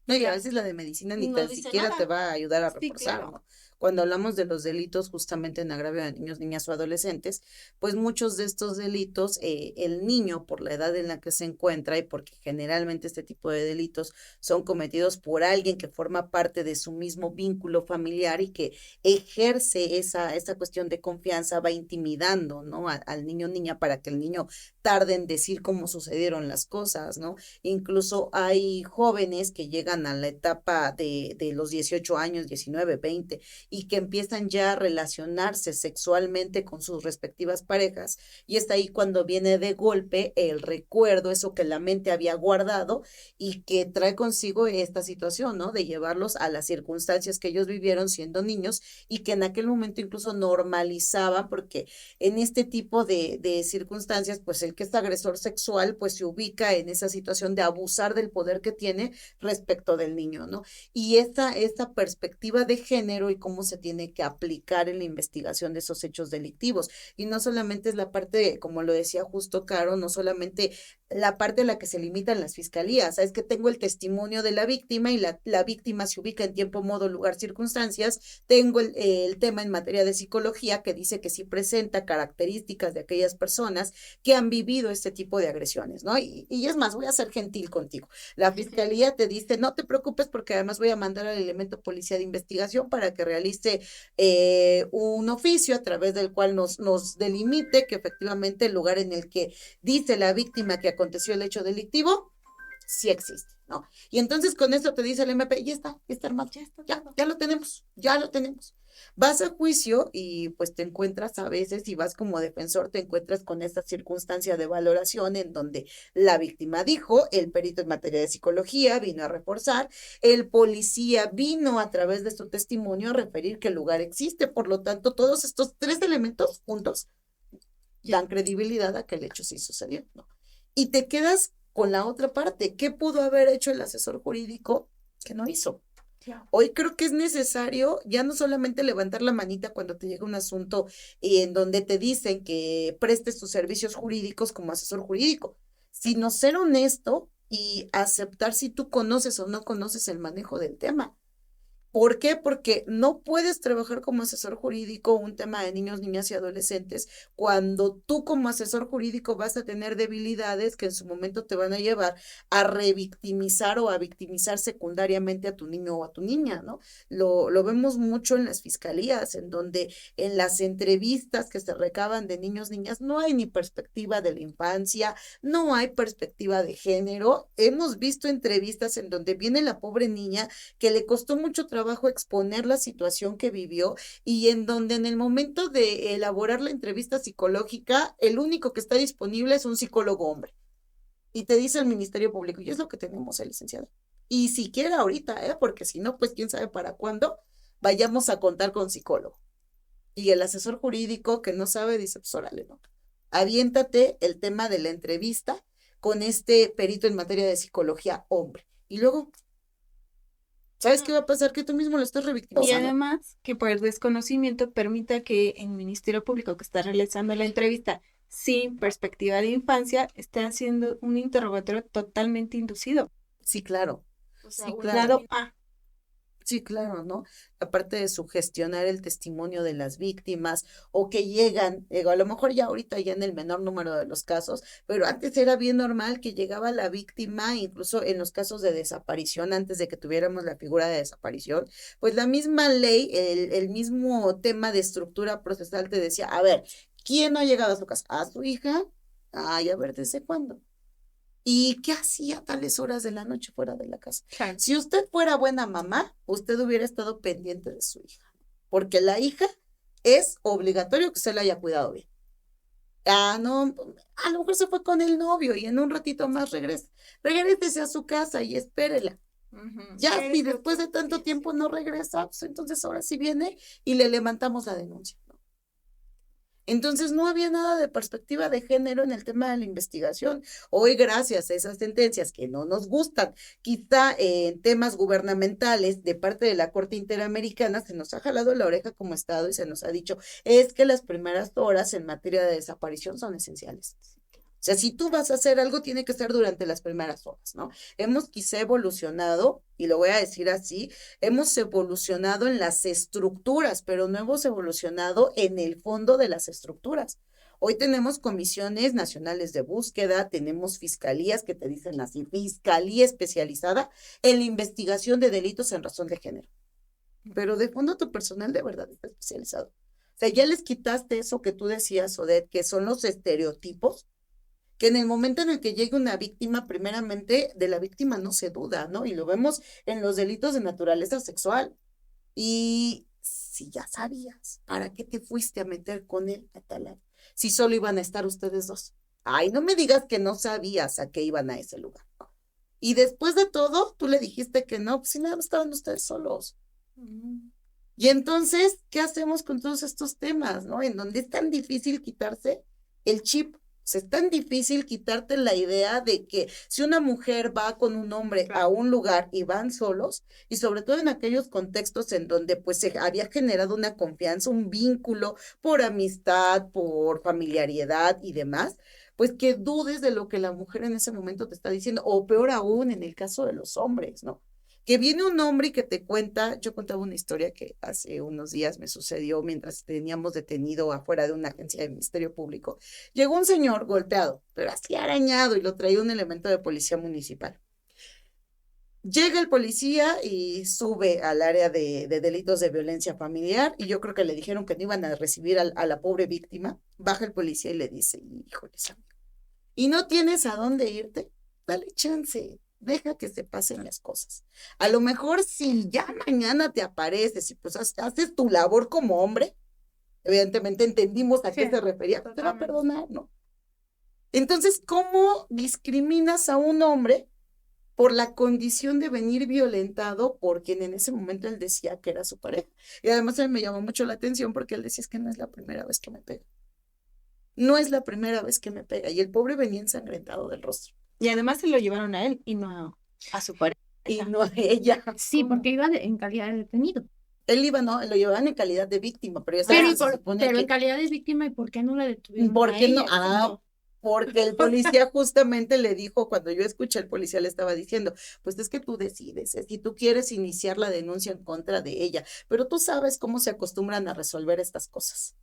No, y a veces la de medicina ni No tan dice siquiera nada. te va a ayudar a Sí, reforzar, claro. ¿no? Cuando hablamos de los delitos justamente en agravio de niños, niñas o adolescentes, pues muchos de estos delitos, el niño por la edad en la que se encuentra y porque generalmente este tipo de delitos son cometidos por alguien que forma parte de su mismo vínculo familiar y que ejerce esa cuestión de confianza, va intimidando, ¿no? Al niño o niña para que el niño tarde en decir cómo sucedieron las cosas, ¿no? Incluso hay jóvenes que llegan a la etapa de los 18 años, 19, 20, y que empiezan ya a relacionarse sexualmente con sus respectivas parejas, y está ahí cuando viene de golpe el recuerdo, eso que la mente había guardado y que trae consigo esta situación, ¿no? De llevarlos a las circunstancias que ellos vivieron siendo niños y que en aquel momento incluso normalizaban, porque en este tipo de circunstancias, pues el que es agresor sexual, pues se ubica en esa situación de abusar del poder que tiene respecto del niño, ¿no? Y esta perspectiva de género y cómo se tiene que aplicar en la investigación de esos hechos delictivos. Y no solamente es la parte, como lo decía justo Caro, no solamente la parte en la que se limitan las fiscalías, es que tengo el testimonio de la víctima y la víctima se ubica en tiempo, modo, lugar, circunstancias, tengo el tema en materia de psicología que dice que sí presenta características de aquellas personas que han vivido este tipo de agresiones, ¿no? Y es más, voy a ser gentil contigo. La fiscalía te dice, no te preocupes porque además voy a mandar al elemento policía de investigación para que realice un oficio a través del cual nos delimite que efectivamente el lugar en el que dice la víctima que aconteció el hecho delictivo sí existe, ¿no? Y entonces con eso te dice el MP, ya está armado, ya lo tenemos. Vas a juicio y pues te encuentras a veces, y vas como defensor, te encuentras con esta circunstancia de valoración en donde la víctima dijo, el perito en materia de psicología vino a reforzar, el policía vino a través de su testimonio a referir que el lugar existe, por lo tanto, todos estos tres elementos juntos dan credibilidad a que el hecho sí sucedió, ¿no? Y te quedas con la otra parte, ¿qué pudo haber hecho el asesor jurídico que no hizo? Hoy creo que es necesario ya no solamente levantar la manita cuando te llega un asunto en donde te dicen que prestes tus servicios jurídicos como asesor jurídico, sino ser honesto y aceptar si tú conoces o no conoces el manejo del tema. ¿Por qué? Porque no puedes trabajar como asesor jurídico un tema de niños, niñas y adolescentes cuando tú como asesor jurídico vas a tener debilidades que en su momento te van a llevar a revictimizar o a victimizar secundariamente a tu niño o a tu niña, ¿no? Lo vemos mucho en las fiscalías, en donde en las entrevistas que se recaban de niños, niñas, no hay ni perspectiva de la infancia, no hay perspectiva de género. Hemos visto entrevistas en donde viene la pobre niña que le costó mucho trabajo trabajo exponer la situación que vivió y en donde en el momento de elaborar la entrevista psicológica, el único que está disponible es un psicólogo hombre. Y te dice el Ministerio Público, y es lo que tenemos, licenciado. Y siquiera ahorita, porque si no, pues quién sabe para cuándo vayamos a contar con psicólogo. Y el asesor jurídico que no sabe dice, pues órale, no. Aviéntate el tema de la entrevista con este perito en materia de psicología hombre. Y luego, ¿sabes qué va a pasar? Que tú mismo lo estás Y revictimizando. además que por desconocimiento permita que el Ministerio Público que está realizando la entrevista sin perspectiva de infancia esté haciendo un interrogatorio totalmente inducido. Sí, claro. O sea, Sí, un claro. lado A. Sí, claro, ¿no? Aparte de sugestionar el testimonio de las víctimas o que llegan, a lo mejor ya ahorita ya en el menor número de los casos, pero antes era bien normal que llegaba la víctima, incluso en los casos de desaparición, antes de que tuviéramos la figura de desaparición, pues la misma ley, el mismo tema de estructura procesal te decía, a ver, ¿quién no ha llegado a su casa? ¿A su hija? Ay, a ver, ¿desde cuándo? ¿Y qué hacía a tales horas de la noche fuera de la casa? Claro. Si usted fuera buena mamá, usted hubiera estado pendiente de su hija, porque la hija es obligatorio que se la haya cuidado bien. Ah, no, a lo mejor se fue con el novio y en un ratito más regresa. Regrésese a su casa y espérela. Ya, si después de tanto tiempo no regresa, pues entonces ahora sí viene y le levantamos la denuncia. Entonces no había nada de perspectiva de género en el tema de la investigación. Hoy, gracias a esas sentencias que no nos gustan, quizá en temas gubernamentales de parte de la Corte Interamericana se nos ha jalado la oreja como Estado y se nos ha dicho, es que las primeras horas en materia de desaparición son esenciales. O sea, si tú vas a hacer algo, tiene que ser durante las primeras horas, ¿no? Hemos quizá evolucionado, y lo voy a decir así, hemos evolucionado en las estructuras, pero no hemos evolucionado en el fondo de las estructuras. Hoy tenemos comisiones nacionales de búsqueda, tenemos fiscalías que te dicen así, fiscalía especializada en la investigación de delitos en razón de género. Pero de fondo tu personal de verdad está especializado. O sea, ya les quitaste eso que tú decías, Odette, que son los estereotipos, que en el momento en el que llegue una víctima, primeramente de la víctima no se duda, ¿no? Y lo vemos en los delitos de naturaleza sexual. Y si ya sabías, ¿para qué te fuiste a meter con él, Atalaya? Si solo iban a estar ustedes dos. Ay, no me digas que no sabías a qué iban a ese lugar. Y después de todo, tú le dijiste que no, pues si nada, estaban ustedes solos. Y entonces, ¿qué hacemos con todos estos temas, no? En donde es tan difícil quitarse el chip. O sea, es tan difícil quitarte la idea de que si una mujer va con un hombre a un lugar y van solos, y sobre todo en aquellos contextos en donde pues se había generado una confianza, un vínculo por amistad, por familiaridad y demás, pues que dudes de lo que la mujer en ese momento te está diciendo, o peor aún en el caso de los hombres, ¿no? Que viene un hombre y que te cuenta, yo contaba una historia que hace unos días me sucedió mientras teníamos detenido afuera de una agencia de Ministerio Público. Llegó un señor golpeado, pero así arañado, y lo traía un elemento de policía municipal. Llega el policía y sube al área de delitos de violencia familiar, y yo creo que le dijeron que no iban a recibir a la pobre víctima. Baja el policía y le dice, híjoles, amigo, ¿y no tienes a dónde irte? Dale chance. Deja que se pasen las cosas. A lo mejor si ya mañana te apareces y pues haces tu labor como hombre, evidentemente entendimos a qué se refería, te va a perdonar, ¿no? Entonces, ¿cómo discriminas a un hombre por la condición de venir violentado por quien en ese momento él decía que era su pareja? Y además a mí me llamó mucho la atención porque él decía, es que no es la primera vez que me pega. No es la primera vez que me pega. Y el pobre venía ensangrentado del rostro. Y además se lo llevaron a él y no a su pareja. Y no a ella. Sí, porque iba en calidad de detenido. Él iba, no, lo llevaban en calidad de víctima, pero ya sabes, Pero en calidad de víctima, ¿y por qué no la detuvieron? ¿Por qué no? ella? Porque el policía justamente le dijo, cuando yo escuché, el policía le estaba diciendo, pues es que tú decides, si tú quieres iniciar la denuncia en contra de ella, pero tú sabes cómo se acostumbran a resolver estas cosas.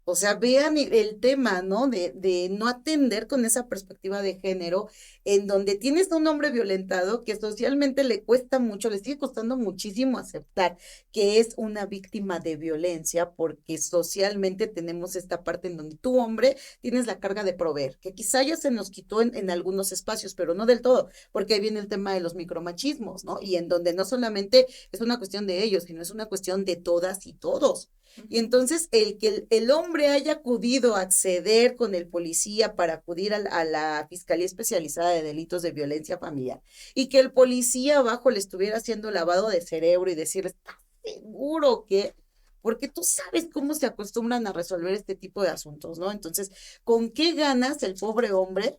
O sea, vean el tema, ¿no? De no atender con esa perspectiva de género, en donde tienes a un hombre violentado que socialmente le cuesta mucho, le sigue costando muchísimo aceptar que es una víctima de violencia, porque socialmente tenemos esta parte en donde tú, hombre, tienes la carga de proveer, que quizá ya se nos quitó en algunos espacios, pero no del todo, porque ahí viene el tema de los micromachismos, ¿no? Y en donde no solamente es una cuestión de ellos, sino es una cuestión de todas y todos. Y entonces el que el hombre haya acudido a acceder con el policía para acudir a la Fiscalía Especializada de Delitos de Violencia Familiar y que el policía abajo le estuviera haciendo lavado de cerebro y decirle, ¿estás seguro que? Porque tú sabes cómo se acostumbran a resolver este tipo de asuntos, ¿no? Entonces, ¿con qué ganas el pobre hombre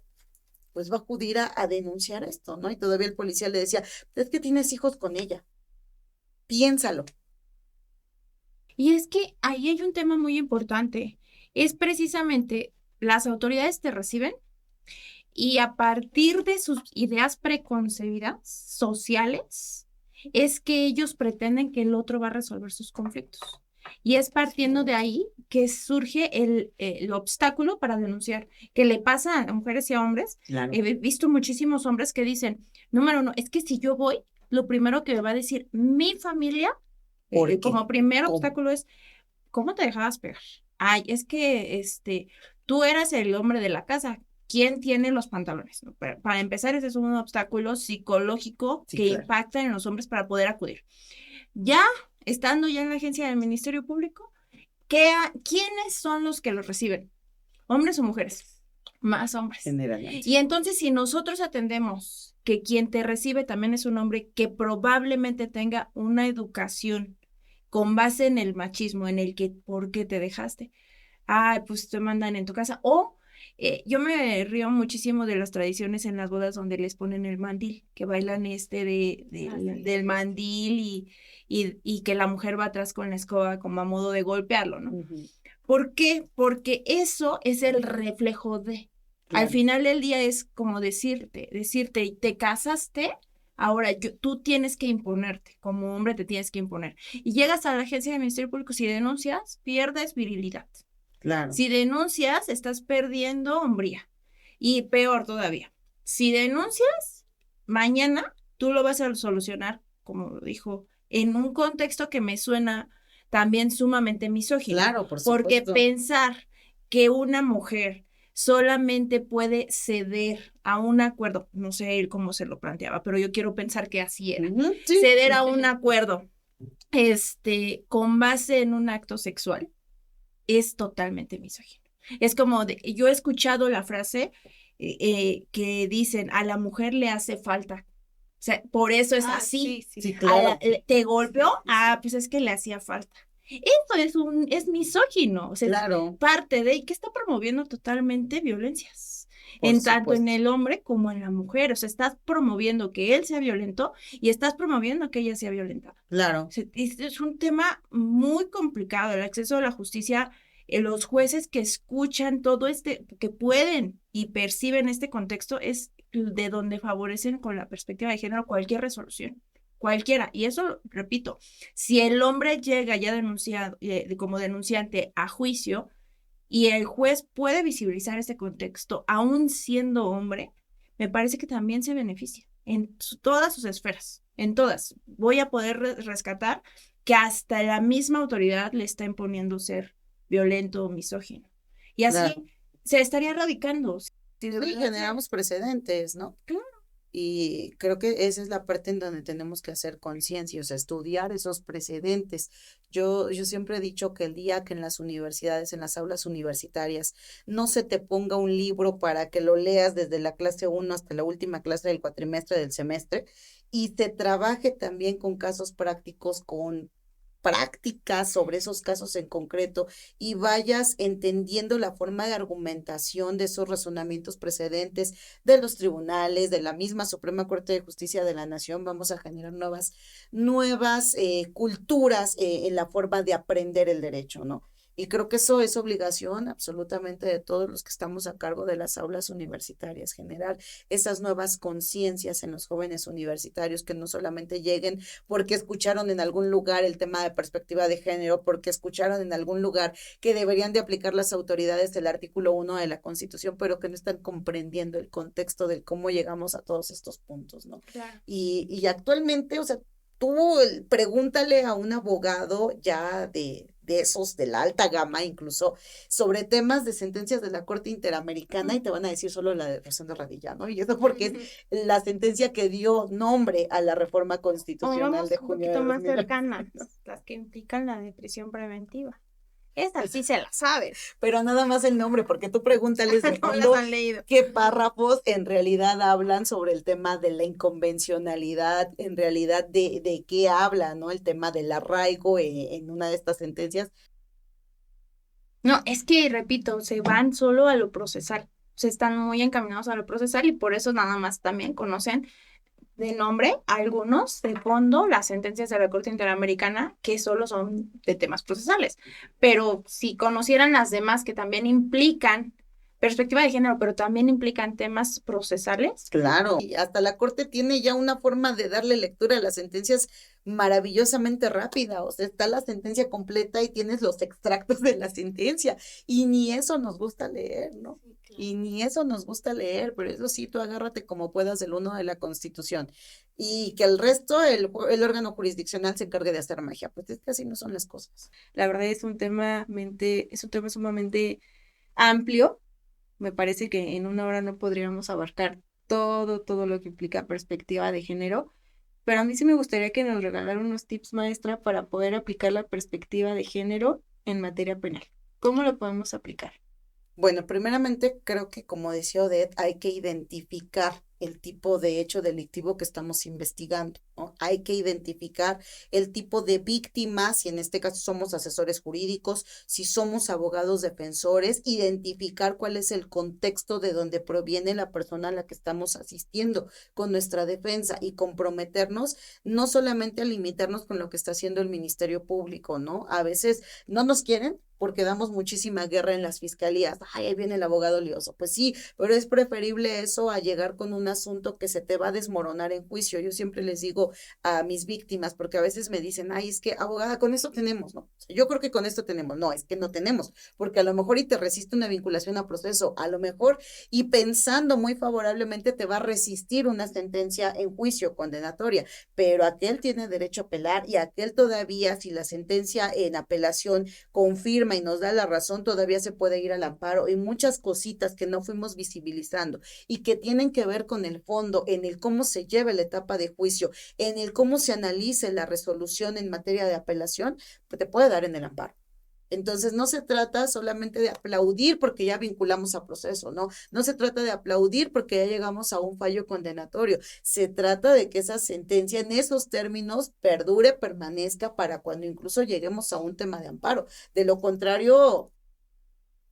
pues va a acudir a denunciar esto, ¿no? Y todavía el policía le decía, es que tienes hijos con ella, piénsalo. Y es que ahí hay un tema muy importante. Es precisamente las autoridades te reciben y a partir de sus ideas preconcebidas sociales, es que ellos pretenden que el otro va a resolver sus conflictos. Y es partiendo de ahí que surge el obstáculo para denunciar, que le pasa a mujeres y a hombres. Claro. He visto muchísimos hombres que dicen, número uno, es que si yo voy, lo primero que me va a decir mi familia, como primer obstáculo es, ¿cómo te dejabas pegar? Ay, es que tú eras el hombre de la casa. ¿Quién tiene los pantalones? ¿No? Para empezar, ese es un obstáculo psicológico que impacta en los hombres para poder acudir. Ya estando ya en la agencia del Ministerio Público, ¿quiénes son los que los reciben? ¿Hombres o mujeres? Más hombres. Generalmente. Y entonces, si nosotros atendemos que quien te recibe también es un hombre que probablemente tenga una educación con base en el machismo, en el que, ¿por qué te dejaste? Ay, pues te mandan en tu casa. O yo me río muchísimo de las tradiciones en las bodas donde les ponen el mandil, que bailan del mandil y que la mujer va atrás con la escoba como a modo de golpearlo, ¿no? Uh-huh. ¿Por qué? Porque eso es el reflejo de. Al final del día es como decirte, te casaste, ahora tú tienes que imponerte, como hombre te tienes que imponer. Y llegas a la agencia del Ministerio Público, si denuncias, pierdes virilidad. Claro. Si denuncias, estás perdiendo hombría. Y peor todavía, si denuncias, mañana tú lo vas a solucionar, como lo dijo, en un contexto que me suena también sumamente misógino. Claro, por supuesto. Porque pensar que una mujer solamente puede ceder a un acuerdo, no sé él cómo se lo planteaba, pero yo quiero pensar que así era, sí. Ceder a un acuerdo, con base en un acto sexual, es totalmente misógino. Es como, yo he escuchado la frase que dicen, a la mujer le hace falta. O sea, por eso es así. Sí, claro. ¿Te golpeó? Pues es que le hacía falta. Eso es misógino. O sea, claro. Parte de que está promoviendo totalmente violencias. Tanto en el hombre como en la mujer. O sea, estás promoviendo que él sea violento y estás promoviendo que ella sea violentada. Claro. O sea, es un tema muy complicado, el acceso a la justicia. Los jueces que escuchan todo que pueden y perciben este contexto, es de donde favorecen con la perspectiva de género cualquier resolución, cualquiera. Y eso, repito, si el hombre llega ya denunciado, como denunciante a juicio y el juez puede visibilizar este contexto, aún siendo hombre, me parece que también se beneficia en todas sus esferas, en todas. Voy a poder rescatar que hasta la misma autoridad le está imponiendo ser violento o misógino. Y así se estaría erradicando. Sí, generamos precedentes, ¿no? Claro. Y creo que esa es la parte en donde tenemos que hacer conciencia, o sea, estudiar esos precedentes. Yo siempre he dicho que el día que en las universidades, en las aulas universitarias, no se te ponga un libro para que lo leas desde la clase 1 hasta la última clase del cuatrimestre del semestre, y se trabaje también con casos prácticos, con prácticas sobre esos casos en concreto, y vayas entendiendo la forma de argumentación de esos razonamientos precedentes de los tribunales, de la misma Suprema Corte de Justicia de la Nación. Vamos a generar nuevas culturas en la forma de aprender el derecho, ¿no? Y creo que eso es obligación absolutamente de todos los que estamos a cargo de las aulas universitarias, generar esas nuevas conciencias en los jóvenes universitarios que no solamente lleguen porque escucharon en algún lugar el tema de perspectiva de género, porque escucharon en algún lugar que deberían de aplicar las autoridades del artículo 1 de la Constitución, pero que no están comprendiendo el contexto del cómo llegamos a todos estos puntos, ¿no? Claro. Y actualmente, o sea, pregúntale a un abogado ya de esos de la alta gama, incluso sobre temas de sentencias de la Corte Interamericana y te van a decir solo la de Rosendo Radilla, ¿no? Y eso porque es la sentencia que dio nombre a la reforma constitucional de un junio de poquito más 2000. cercanas, las que implican la de prisión preventiva. Esta sí se la sabes. Pero nada más el nombre, porque tú pregúntales de No las fondo han leído. qué párrafos en realidad hablan sobre el tema de la inconvencionalidad, en realidad de qué habla, ¿no? El tema del arraigo en una de estas sentencias. No, es que, repito, se van solo a lo procesal. Se están muy encaminados a lo procesal y por eso nada más también conocen de nombre algunos de fondo las sentencias de la Corte Interamericana que solo son de temas procesales. Pero si conocieran las demás que también implican perspectiva de género, pero también implican temas procesales. Claro, y hasta la Corte tiene ya una forma de darle lectura a las sentencias maravillosamente rápida, o sea, está la sentencia completa y tienes los extractos de la sentencia, y ni eso nos gusta leer, ¿no? Y ni eso nos gusta leer, pero eso sí, tú agárrate como puedas del 1 de la Constitución, y que el resto, el órgano jurisdiccional se encargue de hacer magia, pues es que así no son las cosas. La verdad es un tema sumamente amplio. Me parece que en una hora no podríamos abarcar todo lo que implica perspectiva de género, pero a mí sí me gustaría que nos regalara unos tips, maestra, para poder aplicar la perspectiva de género en materia penal. ¿Cómo lo podemos aplicar? Bueno, primeramente creo que como decía Odette, hay que identificar el tipo de hecho delictivo que estamos investigando, ¿no? Hay que identificar el tipo de víctimas, si en este caso somos asesores jurídicos, si somos abogados defensores, identificar cuál es el contexto de donde proviene la persona a la que estamos asistiendo con nuestra defensa y comprometernos no solamente a limitarnos con lo que está haciendo el Ministerio Público, ¿no? A veces no nos quieren porque damos muchísima guerra en las fiscalías. Ay, ahí viene el abogado lioso. Pues sí, pero es preferible eso a llegar con un asunto que se te va a desmoronar en juicio. Yo siempre les digo a mis víctimas, porque a veces me dicen, ay, es que abogada, con esto tenemos, ¿no? O sea, yo creo que con esto tenemos. No, es que no tenemos, porque a lo mejor y te resiste una vinculación a proceso, a lo mejor y pensando muy favorablemente te va a resistir una sentencia en juicio condenatoria, pero aquel tiene derecho a apelar y aquel todavía, si la sentencia en apelación confirma y nos da la razón, todavía se puede ir al amparo y muchas cositas que no fuimos visibilizando y que tienen que ver con el fondo, en el cómo se lleva la etapa de juicio, en el cómo se analice la resolución en materia de apelación, pues te puede dar en el amparo. Entonces, no se trata solamente de aplaudir porque ya vinculamos a proceso, ¿no? No se trata de aplaudir porque ya llegamos a un fallo condenatorio. Se trata de que esa sentencia en esos términos perdure, permanezca para cuando incluso lleguemos a un tema de amparo. De lo contrario,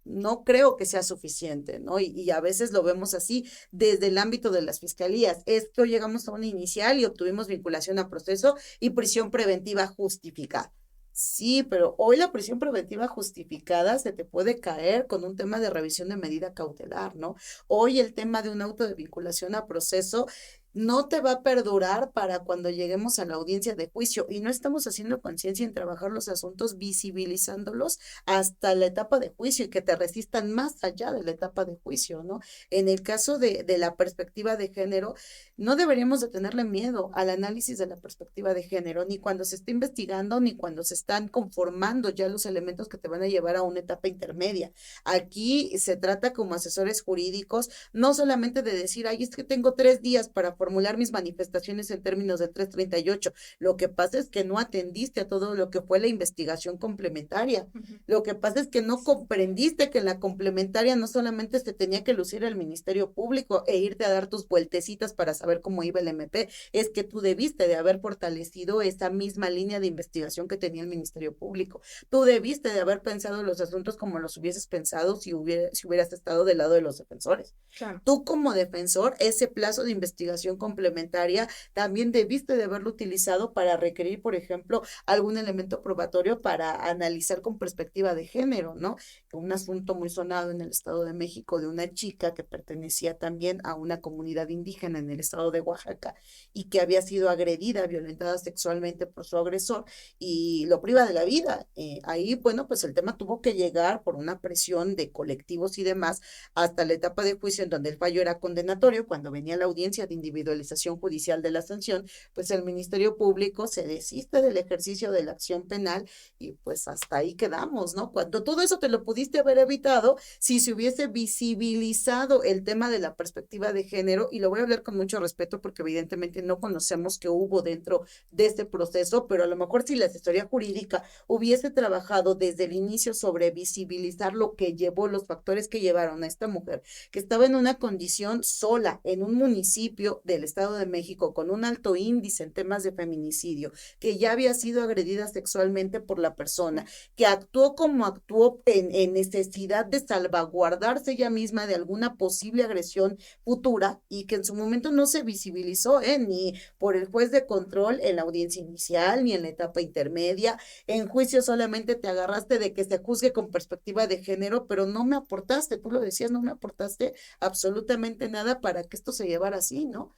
no creo que sea suficiente, ¿no? Y a veces lo vemos así desde el ámbito de las fiscalías. Es que hoy llegamos a una inicial y obtuvimos vinculación a proceso y prisión preventiva justificada. Sí, pero hoy la prisión preventiva justificada se te puede caer con un tema de revisión de medida cautelar, ¿no? Hoy el tema de un auto de vinculación a proceso no te va a perdurar para cuando lleguemos a la audiencia de juicio y no estamos haciendo conciencia en trabajar los asuntos, visibilizándolos hasta la etapa de juicio y que te resistan más allá de la etapa de juicio, ¿no? En el caso de la perspectiva de género, no deberíamos de tenerle miedo al análisis de la perspectiva de género, ni cuando se está investigando, ni cuando se están conformando ya los elementos que te van a llevar a una etapa intermedia. Aquí se trata como asesores jurídicos, no solamente de decir, ay, es que tengo 3 días para formular mis manifestaciones en términos del 338. Lo que pasa es que no atendiste a todo lo que fue la investigación complementaria. Lo que pasa es que no comprendiste que en la complementaria no solamente se tenía que lucir el Ministerio Público e irte a dar tus vueltecitas para saber cómo iba el MP, es que tú debiste de haber fortalecido esa misma línea de investigación que tenía el Ministerio Público. Tú debiste de haber pensado los asuntos como los hubieses pensado si hubieras estado del lado de los defensores. Claro. Tú como defensor, ese plazo de investigación investigación complementaria, también debiste de haberlo utilizado para requerir, por ejemplo, algún elemento probatorio para analizar con perspectiva de género, ¿no? Un asunto muy sonado en el Estado de México de una chica que pertenecía también a una comunidad indígena en el estado de Oaxaca y que había sido agredida, violentada sexualmente por su agresor y lo priva de la vida. Ahí, bueno, pues el tema tuvo que llegar por una presión de colectivos y demás hasta la etapa de juicio en donde el fallo era condenatorio. Cuando venía la audiencia de individualización judicial de la sanción, pues el Ministerio Público se desiste del ejercicio de la acción penal y pues hasta ahí quedamos, ¿no? Cuando todo eso te lo pudiste haber evitado si se hubiese visibilizado el tema de la perspectiva de género, y lo voy a hablar con mucho respeto porque evidentemente no conocemos qué hubo dentro de este proceso, pero a lo mejor si la asesoría jurídica hubiese trabajado desde el inicio sobre visibilizar lo que llevó, los factores que llevaron a esta mujer, que estaba en una condición sola en un municipio del Estado de México con un alto índice en temas de feminicidio, que ya había sido agredida sexualmente por la persona, que actuó como actuó en necesidad de salvaguardarse ella misma de alguna posible agresión futura y que en su momento no se visibilizó, ni por el juez de control en la audiencia inicial, ni en la etapa intermedia. En juicio solamente te agarraste de que se juzgue con perspectiva de género, pero no me aportaste, tú lo decías, no me aportaste absolutamente nada para que esto se llevara así, ¿no?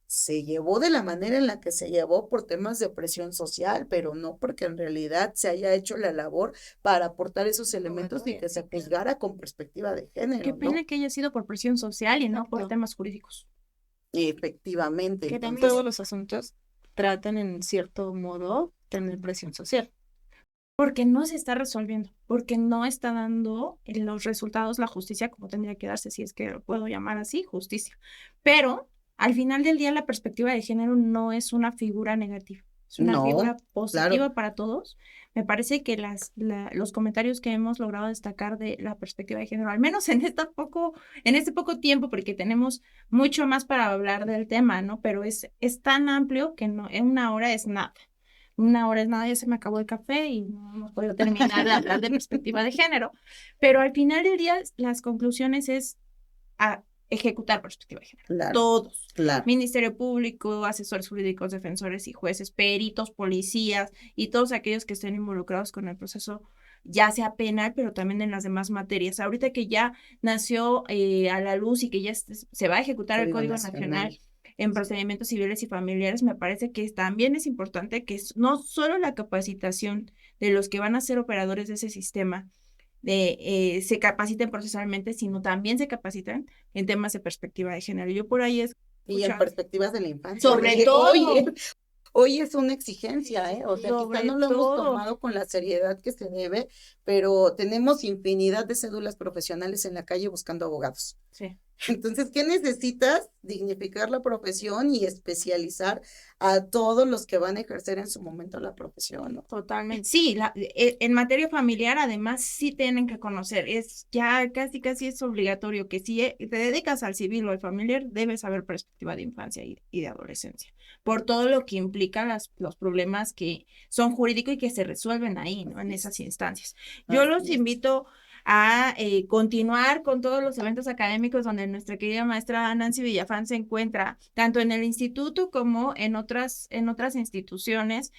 Se llevó de la manera en la que se llevó por temas de presión social, pero no porque en realidad se haya hecho la labor para aportar esos elementos y que se juzgara con perspectiva de género, Qué pena ¿no? que haya sido por presión social y no por temas jurídicos. Efectivamente. Que Entonces, todos los asuntos tratan en cierto modo tener presión social. Porque no se está resolviendo, porque no está dando en los resultados la justicia como tendría que darse, si es que lo puedo llamar así, justicia. Pero al final del día la perspectiva de género no es una figura negativa, es una figura no, positiva claro, para todos. Me parece que los comentarios que hemos logrado destacar de la perspectiva de género, al menos en este poco tiempo, porque tenemos mucho más para hablar del tema, ¿no? Pero es tan amplio que no, en una hora es nada. Una hora es nada, ya se me acabó el café y no hemos podido terminar de hablar de perspectiva de género. Pero al final del día, las conclusiones es a ejecutar perspectiva de género. claro, Todos. claro. Ministerio Público, asesores jurídicos, defensores y jueces, peritos, policías y todos aquellos que estén involucrados con el proceso, ya sea penal, pero también en las demás materias. Ahorita que ya nació a la luz y que ya se va a ejecutar el Código Nacional en procedimientos civiles y familiares, me parece que también es importante que no solo la capacitación de los que van a ser operadores de ese sistema se capaciten procesalmente, sino también se capacitan en temas de perspectiva de género. Yo por ahí Y en perspectivas de la infancia. Sobre Porque todo. Hoy es una exigencia, ¿eh? O sea, quizá no lo hemos tomado con la seriedad que se debe, pero tenemos infinidad de cédulas profesionales en la calle buscando abogados. Sí. Entonces, ¿qué necesitas? Dignificar la profesión y especializar a todos los que van a ejercer en su momento la profesión, ¿no? Totalmente. Sí, en materia familiar además sí tienen que conocer, es ya casi es obligatorio que si te dedicas al civil o al familiar, debes saber perspectiva de infancia y de adolescencia, por todo lo que implican los problemas que son jurídicos y que se resuelven ahí, ¿no? En esas instancias. Yo los invito a continuar con todos los eventos académicos donde nuestra querida maestra Nancy Villafán se encuentra, tanto en el instituto como en otras instituciones.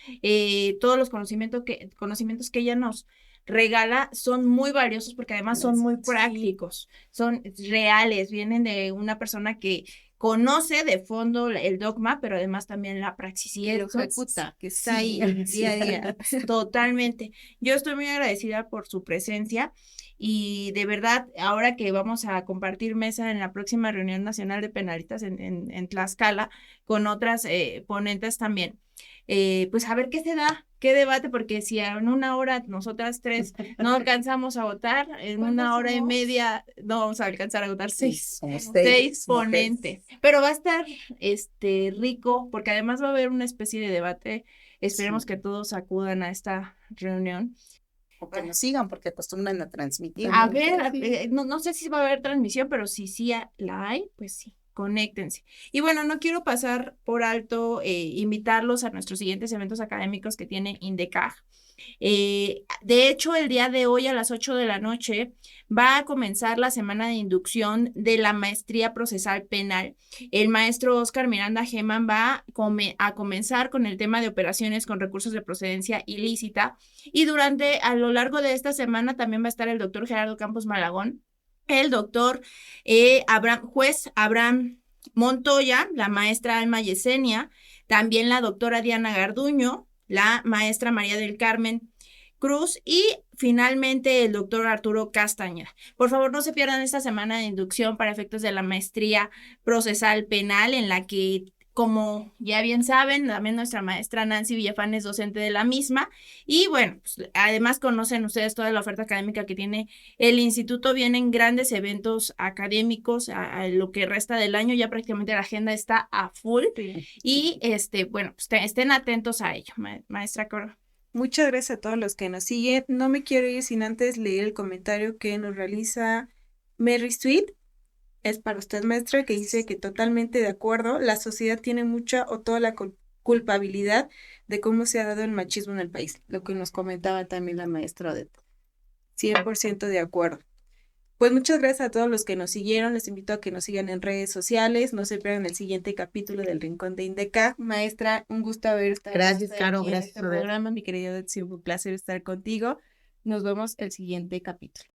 Todos los conocimientos que ella nos regala son muy valiosos porque además son muy prácticos, son reales, vienen de una persona que conoce de fondo el dogma, pero además también la praxis y lo ejecuta, que está ahí día a día. Totalmente. Yo estoy muy agradecida por su presencia y de verdad, ahora que vamos a compartir mesa en la próxima reunión nacional de penalistas en Tlaxcala con otras ponentes también, pues a ver qué se da, qué debate, porque si en una hora nosotras tres no alcanzamos a votar, en una hora y media no vamos a alcanzar a votar seis ponentes. Pero va a estar rico, porque además va a haber una especie de debate. Esperemos que todos acudan a esta reunión. O que nos sigan, porque acostumbran a transmitir. A ver, no sé si va a haber transmisión, pero si sí la hay, pues sí, conéctense. Y bueno, no quiero pasar por alto invitarlos a nuestros siguientes eventos académicos que tiene INDECAG. De hecho, el día de hoy a las 8 de la noche va a comenzar la semana de inducción de la maestría procesal penal. El maestro Oscar Miranda Geman va a comenzar con el tema de operaciones con recursos de procedencia ilícita, y a lo largo de esta semana también va a estar el doctor Gerardo Campos Malagón, el doctor juez Abraham Montoya, la maestra Alma Yesenia, también la doctora Diana Garduño, la maestra María del Carmen Cruz y finalmente el doctor Arturo Castañeda. Por favor, no se pierdan esta semana de inducción para efectos de la maestría procesal penal, en la que, como ya bien saben, también nuestra maestra Nancy Villafán es docente de la misma. Y bueno, pues, además conocen ustedes toda la oferta académica que tiene el instituto. Vienen grandes eventos académicos a lo que resta del año. Ya prácticamente la agenda está a full. Sí. Y bueno, pues estén atentos a ello, maestra Coro. Muchas gracias a todos los que nos siguen. No me quiero ir sin antes leer el comentario que nos realiza Mary Sweet. Es para usted, maestra, que dice que totalmente de acuerdo. La sociedad tiene mucha o toda la culpabilidad de cómo se ha dado el machismo en el país. Lo que nos comentaba también la maestra Odette. 100% de acuerdo. Pues muchas gracias a todos los que nos siguieron. Les invito a que nos sigan en redes sociales. No se pierdan el siguiente capítulo del Rincón de Indecac. Maestra, un gusto haber estado Gracias, Caro, aquí en gracias, este Odette. programa. Mi querida Odette, siempre un placer estar contigo. Nos vemos el siguiente capítulo.